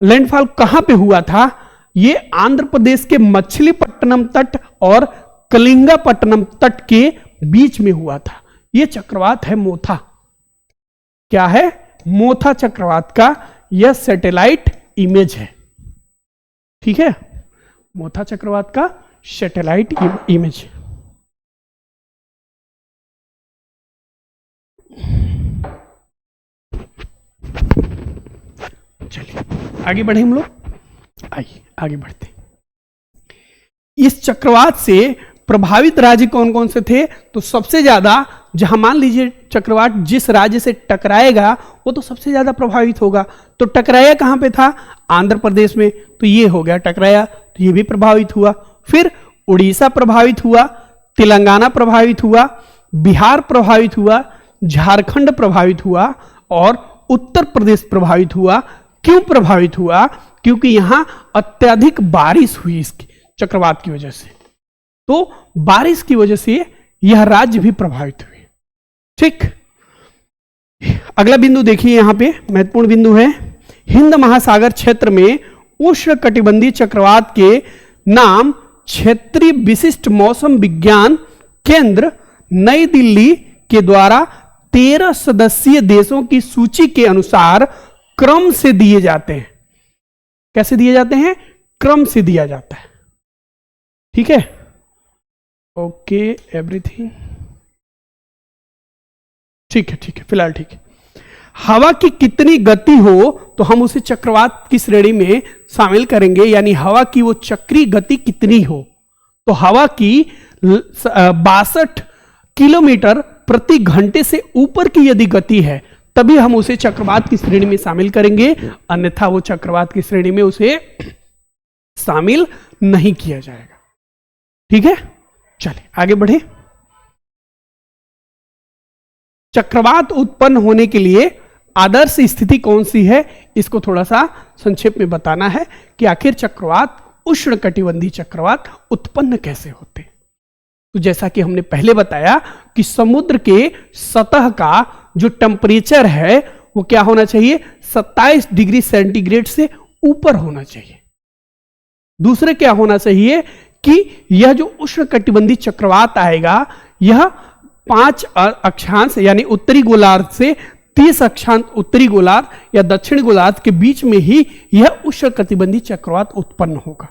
लैंडफॉल कहां पे हुआ था, यह आंध्र प्रदेश के मछलीपट्टनम तट और कलिंगापट्टनम तट के बीच में हुआ था। यह चक्रवात है मोथा। क्या है, मोथा चक्रवात का यह सैटेलाइट इमेज है, ठीक है, मोथा चक्रवात का सैटेलाइट इमेज। चलिए आगे बढ़े हम लोग, आइए आगे बढ़ते। इस चक्रवात से प्रभावित राज्य कौन कौन से थे, तो सबसे ज्यादा, जहां मान लीजिए चक्रवात जिस राज्य से टकराएगा वो तो सबसे ज्यादा प्रभावित होगा। तो टकराया कहां पे था, आंध्र प्रदेश में, तो ये हो गया टकराया, तो ये भी प्रभावित हुआ। फिर उड़ीसा प्रभावित हुआ, तेलंगाना प्रभावित हुआ, बिहार प्रभावित हुआ, झारखंड प्रभावित हुआ और उत्तर प्रदेश प्रभावित हुआ। क्यों प्रभावित हुआ, क्योंकि यहां अत्यधिक बारिश हुई इसकी चक्रवात की वजह से, तो बारिश की वजह से यह राज्य भी प्रभावित हुए, ठीक। अगला बिंदु देखिए, यहां पे महत्वपूर्ण बिंदु है, हिंद महासागर क्षेत्र में उष्ण कटिबंधीय चक्रवात के नाम क्षेत्रीय विशिष्ट मौसम विज्ञान केंद्र नई दिल्ली के द्वारा 13 सदस्यीय देशों की सूची के अनुसार क्रम से दिए जाते हैं। कैसे दिए जाते हैं, क्रम से दिया जाता है, ठीक है। ओके एवरीथिंग, ठीक है, ठीक है, फिलहाल ठीक है। हवा की कितनी गति हो तो हम उसे चक्रवात की श्रेणी में शामिल करेंगे, यानी हवा की वो चक्रीय गति कितनी हो, तो हवा की 62 किलोमीटर प्रति घंटे से ऊपर की यदि गति है तभी हम उसे चक्रवात की श्रेणी में शामिल करेंगे, अन्यथा वो चक्रवात की श्रेणी में उसे शामिल नहीं किया जाएगा, ठीक है। चलिए आगे बढ़े। चक्रवात उत्पन्न होने के लिए आदर्श स्थिति कौन सी है, इसको थोड़ा सा संक्षेप में बताना है कि आखिर चक्रवात, उष्ण कटिबंधीय चक्रवात उत्पन्न कैसे होते। तो जैसा कि हमने पहले बताया कि समुद्र के सतह का जो टेम्परेचर है वो क्या होना चाहिए, 27 डिग्री सेंटीग्रेड से ऊपर होना चाहिए। दूसरे क्या होना चाहिए कि यह जो उष्ण कटिबंधीय चक्रवात आएगा, यह 5 अक्षांश यानी उत्तरी गोलार्ध से 30 अक्षांश उत्तरी गोलार्ध या दक्षिणी गोलार्ध के बीच में ही यह उष्ण कटिबंधीय चक्रवात उत्पन्न होगा।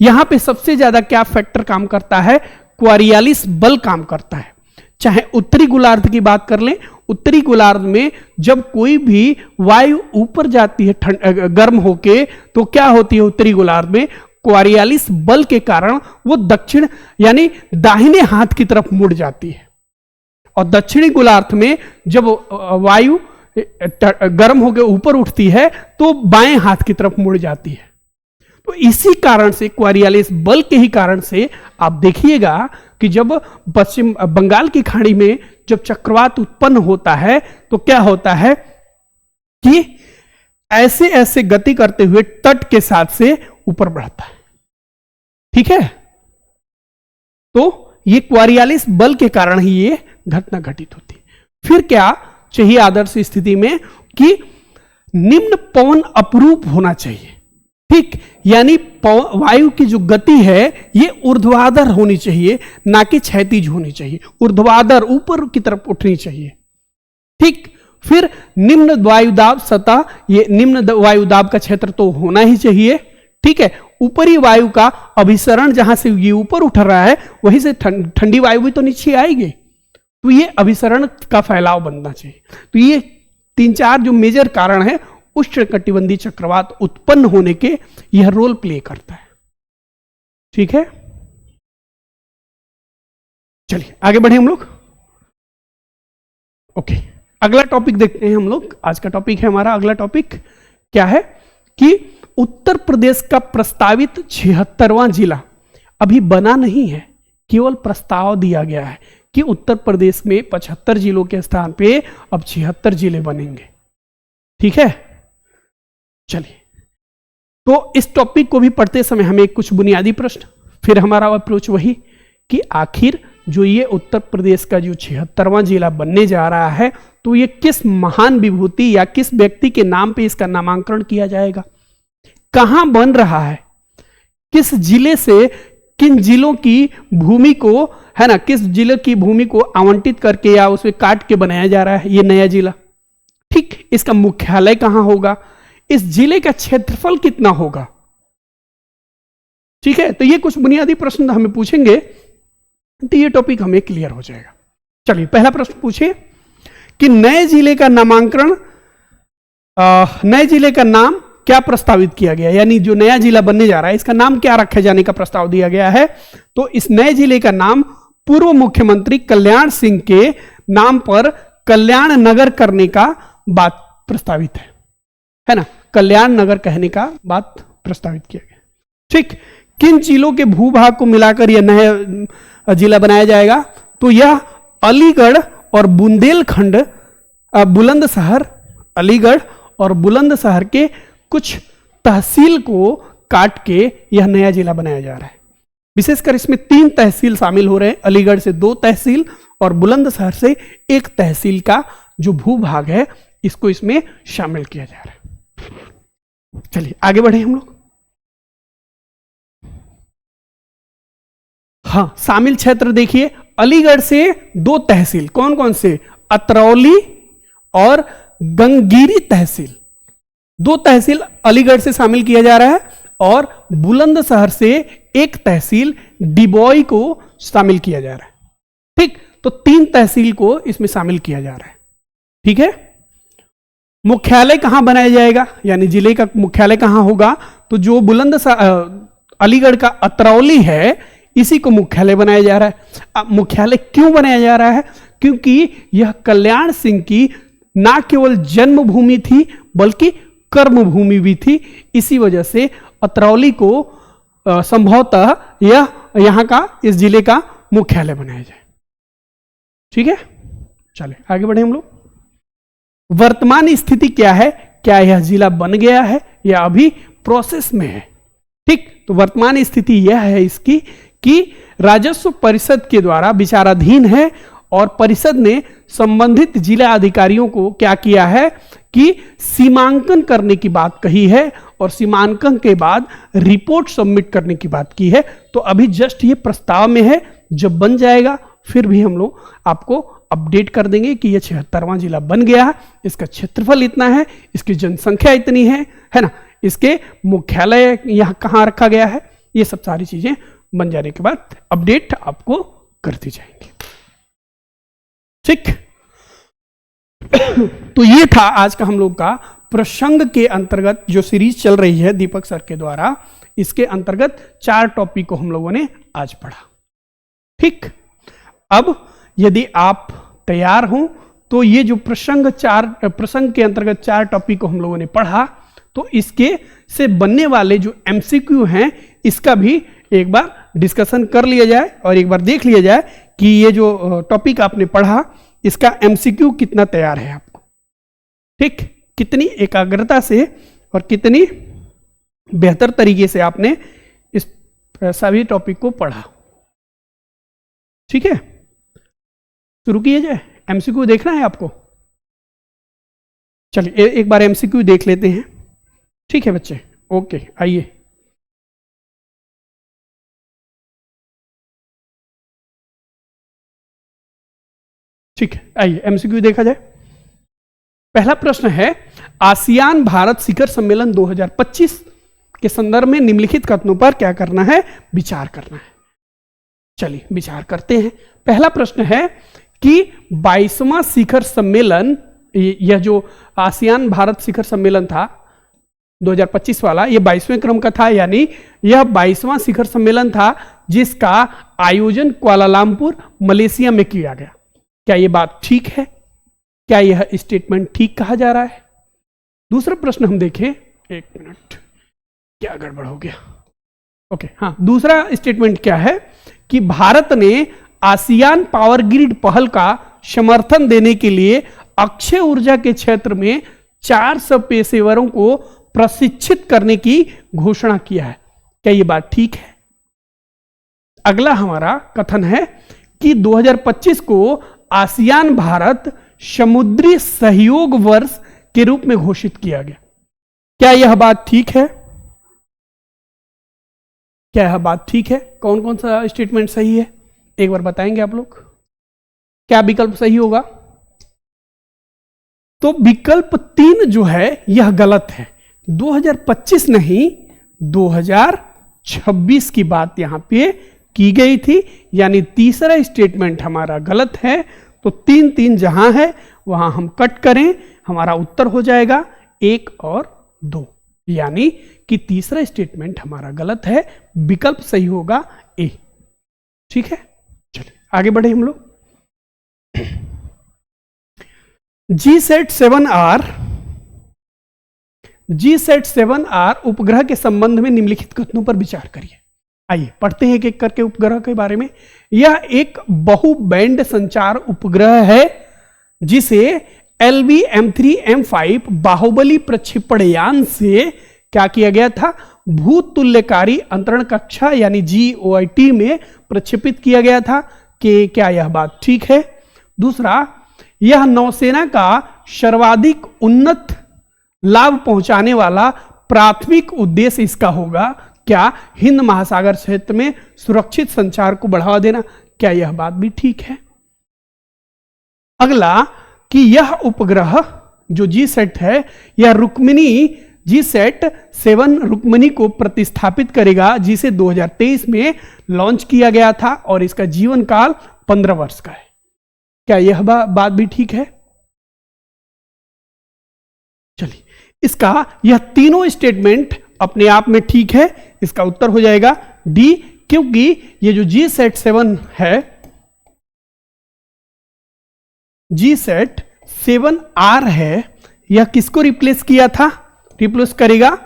यहां पे सबसे ज्यादा क्या फैक्टर काम करता है, क्वारियालिस बल काम करता है। चाहे उत्तरी गोलार्ध की बात कर लें, उत्तरी गोलार्ध में जब कोई भी वायु ऊपर जाती है गर्म होके, तो क्या होती है उत्तरी गोलार्ध में, क्वारियालिस बल के कारण वो दक्षिण यानी दाहिने हाथ की तरफ मुड़ जाती है, और दक्षिणी गोलार्ध में जब वायु गर्म होकर ऊपर उठती है तो बाएं हाथ की तरफ मुड़ जाती है। तो इसी कारण से, क्वारियालिस बल के ही कारण से आप देखिएगा कि जब पश्चिम बंगाल की खाड़ी में जब चक्रवात उत्पन्न होता है तो क्या होता है कि ऐसे ऐसे गति करते हुए तट के साथ से ऊपर बढ़ता है, ठीक है। तो ये क्वारियालिस बल के कारण ही ये घटना घटित होती है। फिर क्या चाहिए आदर्श स्थिति में कि निम्न पवन अपरूप होना चाहिए, ठीक, यानी वायु की जो गति है ये ऊर्ध्वाधर होनी चाहिए, ना कि क्षैतिज होनी चाहिए, ऊर्ध्वाधर ऊपर की तरफ उठनी चाहिए, ठीक। फिर निम्न वायुदाब सतह, ये निम्न वायुदाब का क्षेत्र तो होना ही चाहिए, ठीक है। ऊपरी वायु का अभिसरण, जहां से ये ऊपर उठ रहा है वहीं से ठंडी वायु भी तो नीचे आएगी, तो ये अभिसरण का फैलाव बनना चाहिए। तो ये 3-4 जो मेजर कारण है उष्ण कटिबंधीय चक्रवात उत्पन्न होने के, यह रोल प्ले करता है, ठीक है। चलिए आगे बढ़े हम लोग। ओके, अगला टॉपिक देखते हैं हम लोग। आज का टॉपिक है हमारा, अगला टॉपिक क्या है कि उत्तर प्रदेश का प्रस्तावित 76वां जिला अभी बना नहीं है, केवल प्रस्ताव दिया गया है कि उत्तर प्रदेश में 75 जिलों के स्थान पे अब 76 जिले बनेंगे। ठीक है, चलिए, तो इस टॉपिक को भी पढ़ते समय हमें कुछ बुनियादी प्रश्न, फिर हमारा अप्रोच वही कि आखिर जो ये उत्तर प्रदेश का जो 76वां जिला बनने जा रहा है, तो ये किस महान विभूति या किस व्यक्ति के नाम पे इसका नामांकन किया जाएगा, कहां बन रहा है, किस जिले से, किन जिलों की भूमि को, है ना, किस जिले की भूमि को आवंटित करके या उसमें काट के बनाया जा रहा है ये नया जिला। ठीक, इसका मुख्यालय कहां होगा, इस जिले का क्षेत्रफल कितना होगा। ठीक है, तो ये कुछ बुनियादी प्रश्न हमें पूछेंगे, तो ये टॉपिक हमें क्लियर हो जाएगा। चलिए, पहला प्रश्न पूछिए कि नए जिले का नामांकन, नए जिले का नाम क्या प्रस्तावित किया गया, यानी जो नया जिला बनने जा रहा है इसका नाम क्या रखे जाने का प्रस्ताव दिया गया है। तो इस नए जिले का नाम पूर्व मुख्यमंत्री कल्याण सिंह के नाम पर कल्याण नगर करने का बात प्रस्तावित है ना, कल्याण नगर कहने का बात प्रस्तावित किया गया। ठीक, किन जिलों के भूभाग को मिलाकर यह नया जिला बनाया जाएगा, तो यह अलीगढ़ और बुंदेलखंड, बुलंदशहर, अलीगढ़ और बुलंदशहर के कुछ तहसील को काट के यह नया जिला बनाया जा रहा है। विशेषकर इसमें 3 तहसील शामिल हो रहे हैं, अलीगढ़ से 2 तहसील और बुलंदशहर से 1 तहसील का जो भूभाग है इसको इसमें शामिल किया जा रहा है। चलिए आगे बढ़े हम लोग। हाँ, शामिल क्षेत्र देखिए, अलीगढ़ से 2 तहसील, कौन कौन से, अतरौली और गंगीरी तहसील, 2 तहसील अलीगढ़ से शामिल किया जा रहा है, और बुलंदशहर से 1 तहसील डिबोई को शामिल किया जा रहा है। ठीक, तो 3 तहसील को इसमें शामिल किया जा रहा है। ठीक है, मुख्यालय कहां बनाया जाएगा, यानी जिले का मुख्यालय कहां होगा, तो जो अलीगढ़ का अतरौली है इसी को मुख्यालय बनाया जा रहा है। अब मुख्यालय क्यों बनाया जा रहा है, क्योंकि यह कल्याण सिंह की ना केवल जन्मभूमि थी बल्कि कर्म भूमि भी थी, इसी वजह से अतरौली को संभवतः यह यहां का, इस जिले का मुख्यालय बनाया जाए। ठीक है, चले आगे बढ़े हम लोग। वर्तमान स्थिति क्या है, क्या यह जिला बन गया है या अभी प्रोसेस में है। ठीक, तो वर्तमान स्थिति यह है इसकी कि राजस्व परिषद के द्वारा विचाराधीन है और परिषद ने संबंधित जिला अधिकारियों को क्या किया है कि सीमांकन करने की बात कही है और सीमांकन के बाद रिपोर्ट सबमिट करने की बात की है। तो अभी जस्ट ये प्रस्ताव में है, जब बन जाएगा फिर भी हम लोग आपको अपडेट कर देंगे कि ये 76वां जिला बन गया है, इसका क्षेत्रफल इतना है, इसकी जनसंख्या इतनी है ना, इसके मुख्यालय यहाँ कहाँ रखा गया है, ये सब सारी चीजें बन जाने के बाद अपडेट आपको करती जाएंगे। ठीक, तो ये था आज का हम लोग का प्रसंग के अंतर्गत जो सीरीज चल रही है दीपक सर के द्वारा, इसके अंतर्गत 4 टॉपिक को हम लोगों ने आज पढ़ा। ठीक, अब यदि आप तैयार हो तो ये जो प्रसंग के अंतर्गत 4 टॉपिक को हम लोगों ने पढ़ा, तो इसके से बनने वाले जो एमसीक्यू हैं इसका भी एक बार डिस्कशन कर लिया जाए और एक बार देख लिया जाए कि ये जो टॉपिक आपने पढ़ा इसका एमसीक्यू कितना तैयार है आपको। ठीक, कितनी एकाग्रता से और कितनी बेहतर तरीके से आपने इस सभी टॉपिक को पढ़ा। ठीक है, शुरू किया जाए। एमसीक्यू देखना है आपको, चलिए एक बार एमसीक्यू देख लेते हैं। ठीक है बच्चे, ओके, आइए। ठीक है, आइए एमसीक्यू देखा जाए। पहला प्रश्न है, आसियान भारत शिखर सम्मेलन 2025 के संदर्भ में निम्नलिखित कथनों पर क्या करना है, विचार करना है। चलिए विचार करते हैं। पहला प्रश्न है कि 22वां शिखर सम्मेलन, यह जो आसियान भारत शिखर सम्मेलन था 2025 वाला, यह 22वें क्रम का था, यानी यह 22वां शिखर सम्मेलन था जिसका आयोजन कुआलालंपुर मलेशिया में किया गया। क्या यह बात ठीक है? क्या यह स्टेटमेंट ठीक कहा जा रहा है? दूसरा प्रश्न हम देखें, एक मिनट, क्या गड़बड़ हो गया? ओके, हाँ, दूसरा स्टेटमेंट क्या है कि भारत ने आसियान पावर ग्रिड पहल का समर्थन देने के लिए अक्षय ऊर्जा के क्षेत्र में 400 पेशेवरों को प्रशिक्षित करने की घोषणा किया है। क्या यह बात ठीक है? अगला हमारा कथन है कि 2025 को आसियान भारत समुद्री सहयोग वर्ष के रूप में घोषित किया गया। क्या यह बात ठीक है? क्या यह बात ठीक है? कौन कौन सा स्टेटमेंट सही है एक बार बताएंगे आप लोग? क्या विकल्प सही होगा? तो विकल्प 3 जो है यह गलत है। 2025 नहीं, 2026 की बात यहां पे की गई थी, यानी तीसरा स्टेटमेंट हमारा गलत है। तो 3 जहां है वहां हम कट करें, हमारा उत्तर हो जाएगा 1 और 2, यानी कि तीसरा स्टेटमेंट हमारा गलत है, विकल्प सही होगा ए। ठीक है, चलिए आगे बढ़े हम लोग। GSAT-7R उपग्रह के संबंध में निम्नलिखित कथनों पर विचार करिए। आइए पढ़ते हैं एक एक करके उपग्रह के बारे में। यह एक बहुबैंड संचार उपग्रह है जिसे LV-M3M5 बाहुबली प्रक्षेपण यान से क्या किया गया था? भूतुल्यकारी अंतरण कक्षा यानी GOIT में प्रक्षेपित किया गया था। कि क्या यह बात ठीक है? दूसरा, यह नौसेना का सर्वाधिक उन्नत लाभ पहुंचाने वाला प्राथमिक उद्देश्य इसका होगा क्या? हिंद महासागर क्षेत्र में सुरक्षित संचार को बढ़ावा देना। क्या यह बात भी ठीक है? अगला, कि यह उपग्रह जो GSAT है यह रुक्मिणी GSAT-7 रुक्मिणी को प्रतिस्थापित करेगा, जिसे 2023 में लॉन्च किया गया था और इसका जीवन काल 15 वर्ष का है। क्या यह बात भी ठीक है? चलिए, इसका यह तीनों स्टेटमेंट अपने आप में ठीक है। इसका उत्तर हो जाएगा डी, क्योंकि ये जो GSAT-7 है, GSAT-7R है, यह किसको रिप्लेस किया था? रिप्लेस करेगा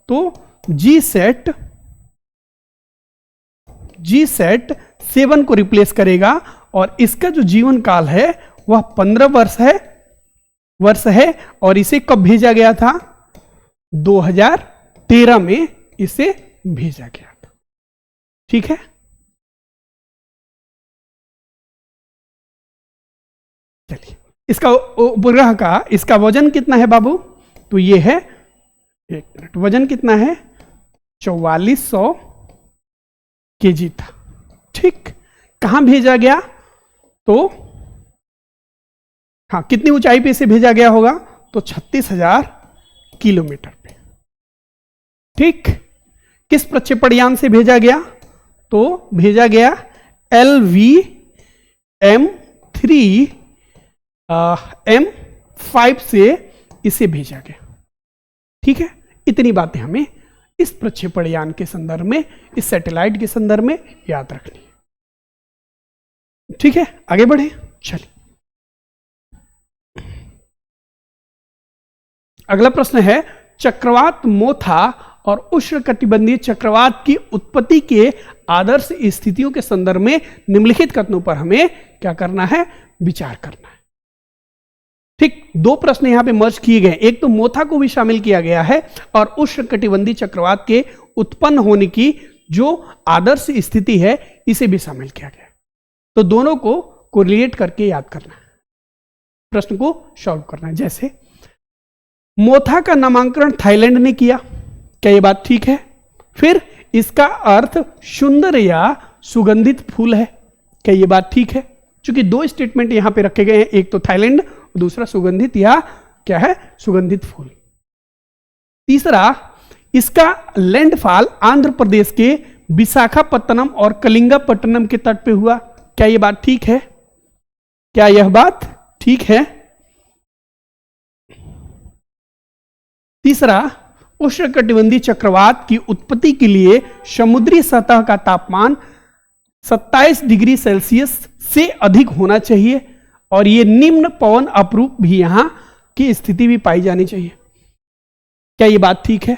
तो GSAT-7 को रिप्लेस करेगा और इसका जो जीवन काल है वह 15 वर्ष है और इसे कब भेजा गया था? 2013 में इसे भेजा गया था। ठीक है, चलिए, इसका उपग्रह का इसका वजन कितना है बाबू? तो ये है, एक मिनट, वजन कितना है? 4400 kg था। ठीक, कहां भेजा गया? तो हाँ, कितनी ऊंचाई पे इसे भेजा गया होगा? तो 36,000 किलोमीटर पे। ठीक, किस प्रक्षेपण यान से भेजा गया? तो भेजा गया LV-M3M5 से इसे भेजा गया। ठीक है, इतनी बातें हमें इस प्रक्षेपण यान के संदर्भ में, इस सैटेलाइट के संदर्भ में याद रखनी है। ठीक है, आगे बढ़े। चलिए, अगला प्रश्न है, चक्रवात मोथा और उष्णकटिबंधीय चक्रवात की उत्पत्ति के आदर्श स्थितियों के संदर्भ में निम्नलिखित कथनों पर हमें क्या करना है? विचार करना है। ठीक, 2 प्रश्न यहां पे मर्ज किए गए, एक तो मोथा को भी शामिल किया गया है और उष्णकटिबंधीय चक्रवात के उत्पन्न होने की जो आदर्श स्थिति है इसे भी शामिल किया गया। तो दोनों को कोरिलेट करके याद करना है, प्रश्न को सॉल्व करना है। जैसे मोथा का नामकरण थाईलैंड ने किया, क्या यह बात ठीक है? फिर इसका अर्थ सुंदर या सुगंधित फूल है, क्या यह बात ठीक है? क्योंकि 2 स्टेटमेंट यहां पे रखे गए हैं, एक तो थाईलैंड, दूसरा सुगंधित या क्या है? सुगंधित फूल। तीसरा, इसका लैंडफॉल आंध्र प्रदेश के विशाखापट्टनम और कलिंगापट्टनम के तट पे हुआ, क्या यह बात ठीक है? क्या यह बात ठीक है? तीसरा, उष्णकटिबंधीय चक्रवात की उत्पत्ति के लिए समुद्री सतह का तापमान 27 डिग्री सेल्सियस से अधिक होना चाहिए और ये निम्न पवन अपरूप भी यहां की स्थिति भी पाई जानी चाहिए। क्या ये बात ठीक है?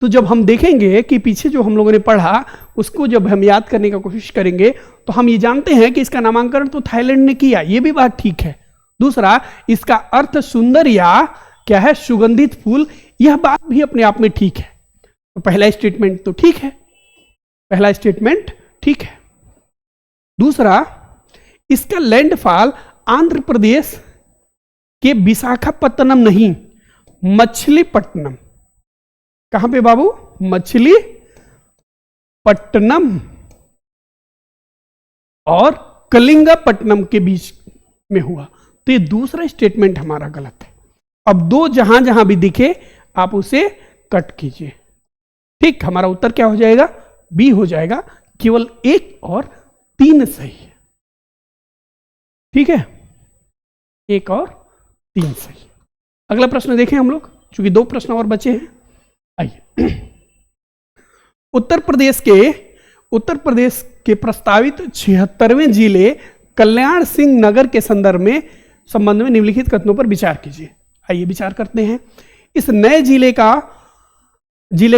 तो जब हम देखेंगे कि पीछे जो हम लोगों ने पढ़ा उसको जब हम याद करने की कोशिश करेंगे तो हम ये जानते हैं कि इसका नामांकन तो थाईलैंड ने किया, ये भी बात ठीक है। दूसरा, इसका अर्थ सुंदर या क्या है, सुगंधित फूल, यह बात भी अपने आप में ठीक है। तो पहला स्टेटमेंट तो ठीक है, पहला स्टेटमेंट ठीक है। दूसरा, इसका लैंडफॉल आंध्र प्रदेश के विशाखापत्तनम नहीं, मछलीपट्टनम। कहां पे बाबू? मछलीपट्टनम और कलिंगापट्टनम के बीच में हुआ। तो ये दूसरा स्टेटमेंट हमारा गलत है। अब दो जहां जहां भी दिखे आप उसे कट कीजिए। ठीक, हमारा उत्तर क्या हो जाएगा? बी हो जाएगा। केवल 1 और 3 सही है। ठीक है, 1 और 3 सही। अगला प्रश्न देखें हम लोग, चूंकि 2 प्रश्न और बचे हैं। आइए, उत्तर प्रदेश के प्रस्तावित 76वें जिले कल्याण सिंह नगर के संबंध में निम्नलिखित कथनों पर विचार कीजिए। आइए विचार करते हैं। इस नए जिले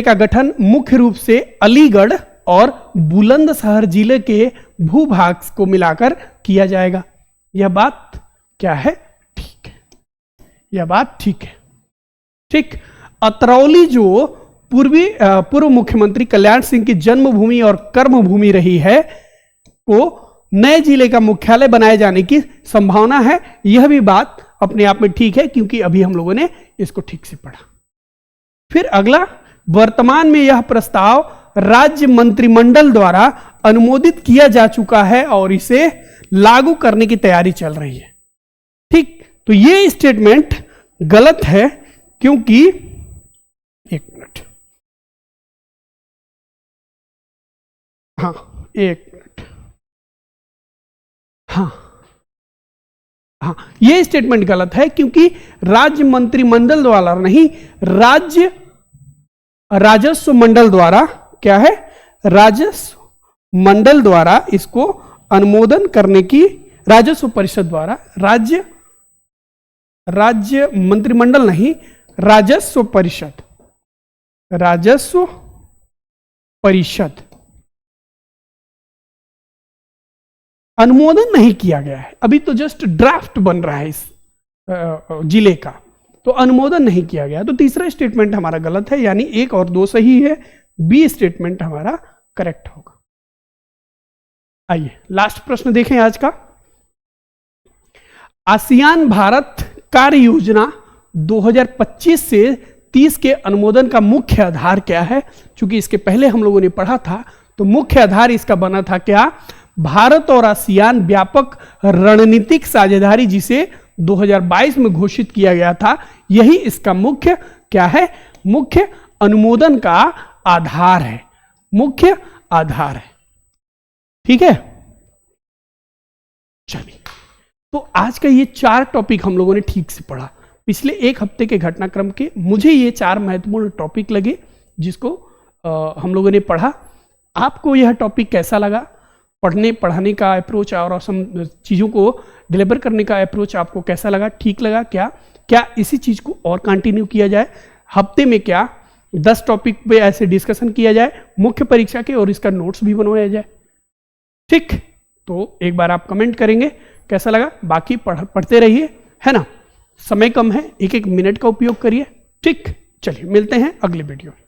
का गठन मुख्य रूप से अलीगढ़ और बुलंदशहर जिले के भूभाग को मिलाकर किया जाएगा। यह बात क्या है? ठीक है, यह बात ठीक है। ठीक, अतरौली जो पूर्व मुख्यमंत्री कल्याण सिंह की जन्मभूमि और कर्मभूमि रही है, को नए जिले का मुख्यालय बनाए जाने की संभावना है। यह भी बात अपने आप में ठीक है, क्योंकि अभी हम लोगों ने इसको ठीक से पढ़ा। फिर अगला, वर्तमान में यह प्रस्ताव राज्य मंत्रिमंडल द्वारा अनुमोदित किया जा चुका है और इसे लागू करने की तैयारी चल रही है। ठीक, तो यह स्टेटमेंट गलत है, क्योंकि 1 मिनट, हाँ 1 मिनट, हाँ ये स्टेटमेंट गलत है, क्योंकि राज्य मंत्रिमंडल द्वारा नहीं, राज्य राजस्व मंडल द्वारा, क्या है, राजस्व मंडल द्वारा इसको अनुमोदन करने की, राजस्व परिषद द्वारा, राज्य मंत्रिमंडल नहीं, राजस्व परिषद अनुमोदन नहीं किया गया है। अभी तो जस्ट ड्राफ्ट बन रहा है इस जिले का, तो अनुमोदन नहीं किया गया। तो तीसरा स्टेटमेंट हमारा गलत है, यानी 1 और 2 सही है। बी स्टेटमेंट हमारा करेक्ट होगा। आइए लास्ट प्रश्न देखें आज का। आसियान भारत कार्य योजना 2025 से 30 के अनुमोदन का मुख्य आधार क्या है? चूंकि इसके पहले हम लोगों ने पढ़ा था, तो मुख्य आधार इसका बना था क्या? भारत और आसियान व्यापक रणनीतिक साझेदारी, जिसे 2022 में घोषित किया गया था। यही इसका मुख्य क्या है? मुख्य अनुमोदन का आधार है, मुख्य आधार है। ठीक है, चलिए, तो आज का ये 4 टॉपिक हम लोगों ने ठीक से पढ़ा। पिछले 1 हफ्ते के घटनाक्रम के मुझे ये 4 महत्वपूर्ण टॉपिक लगे, जिसको हम लोगों ने पढ़ा। आपको यह टॉपिक कैसा लगा? पढ़ाने का अप्रोच और चीज़ों को डिलीवर करने का अप्रोच आपको कैसा लगा? ठीक लगा क्या इसी चीज़ को और कंटिन्यू किया जाए? हफ्ते में क्या 10 टॉपिक पे ऐसे डिस्कशन किया जाए मुख्य परीक्षा के, और इसका नोट्स भी बनवाया जाए? ठीक, तो एक बार आप कमेंट करेंगे कैसा लगा। बाकी पढ़ते रहिए, है ना, समय कम है, 1-1 मिनट का उपयोग करिए। ठीक, चलिए मिलते हैं अगले वीडियो में।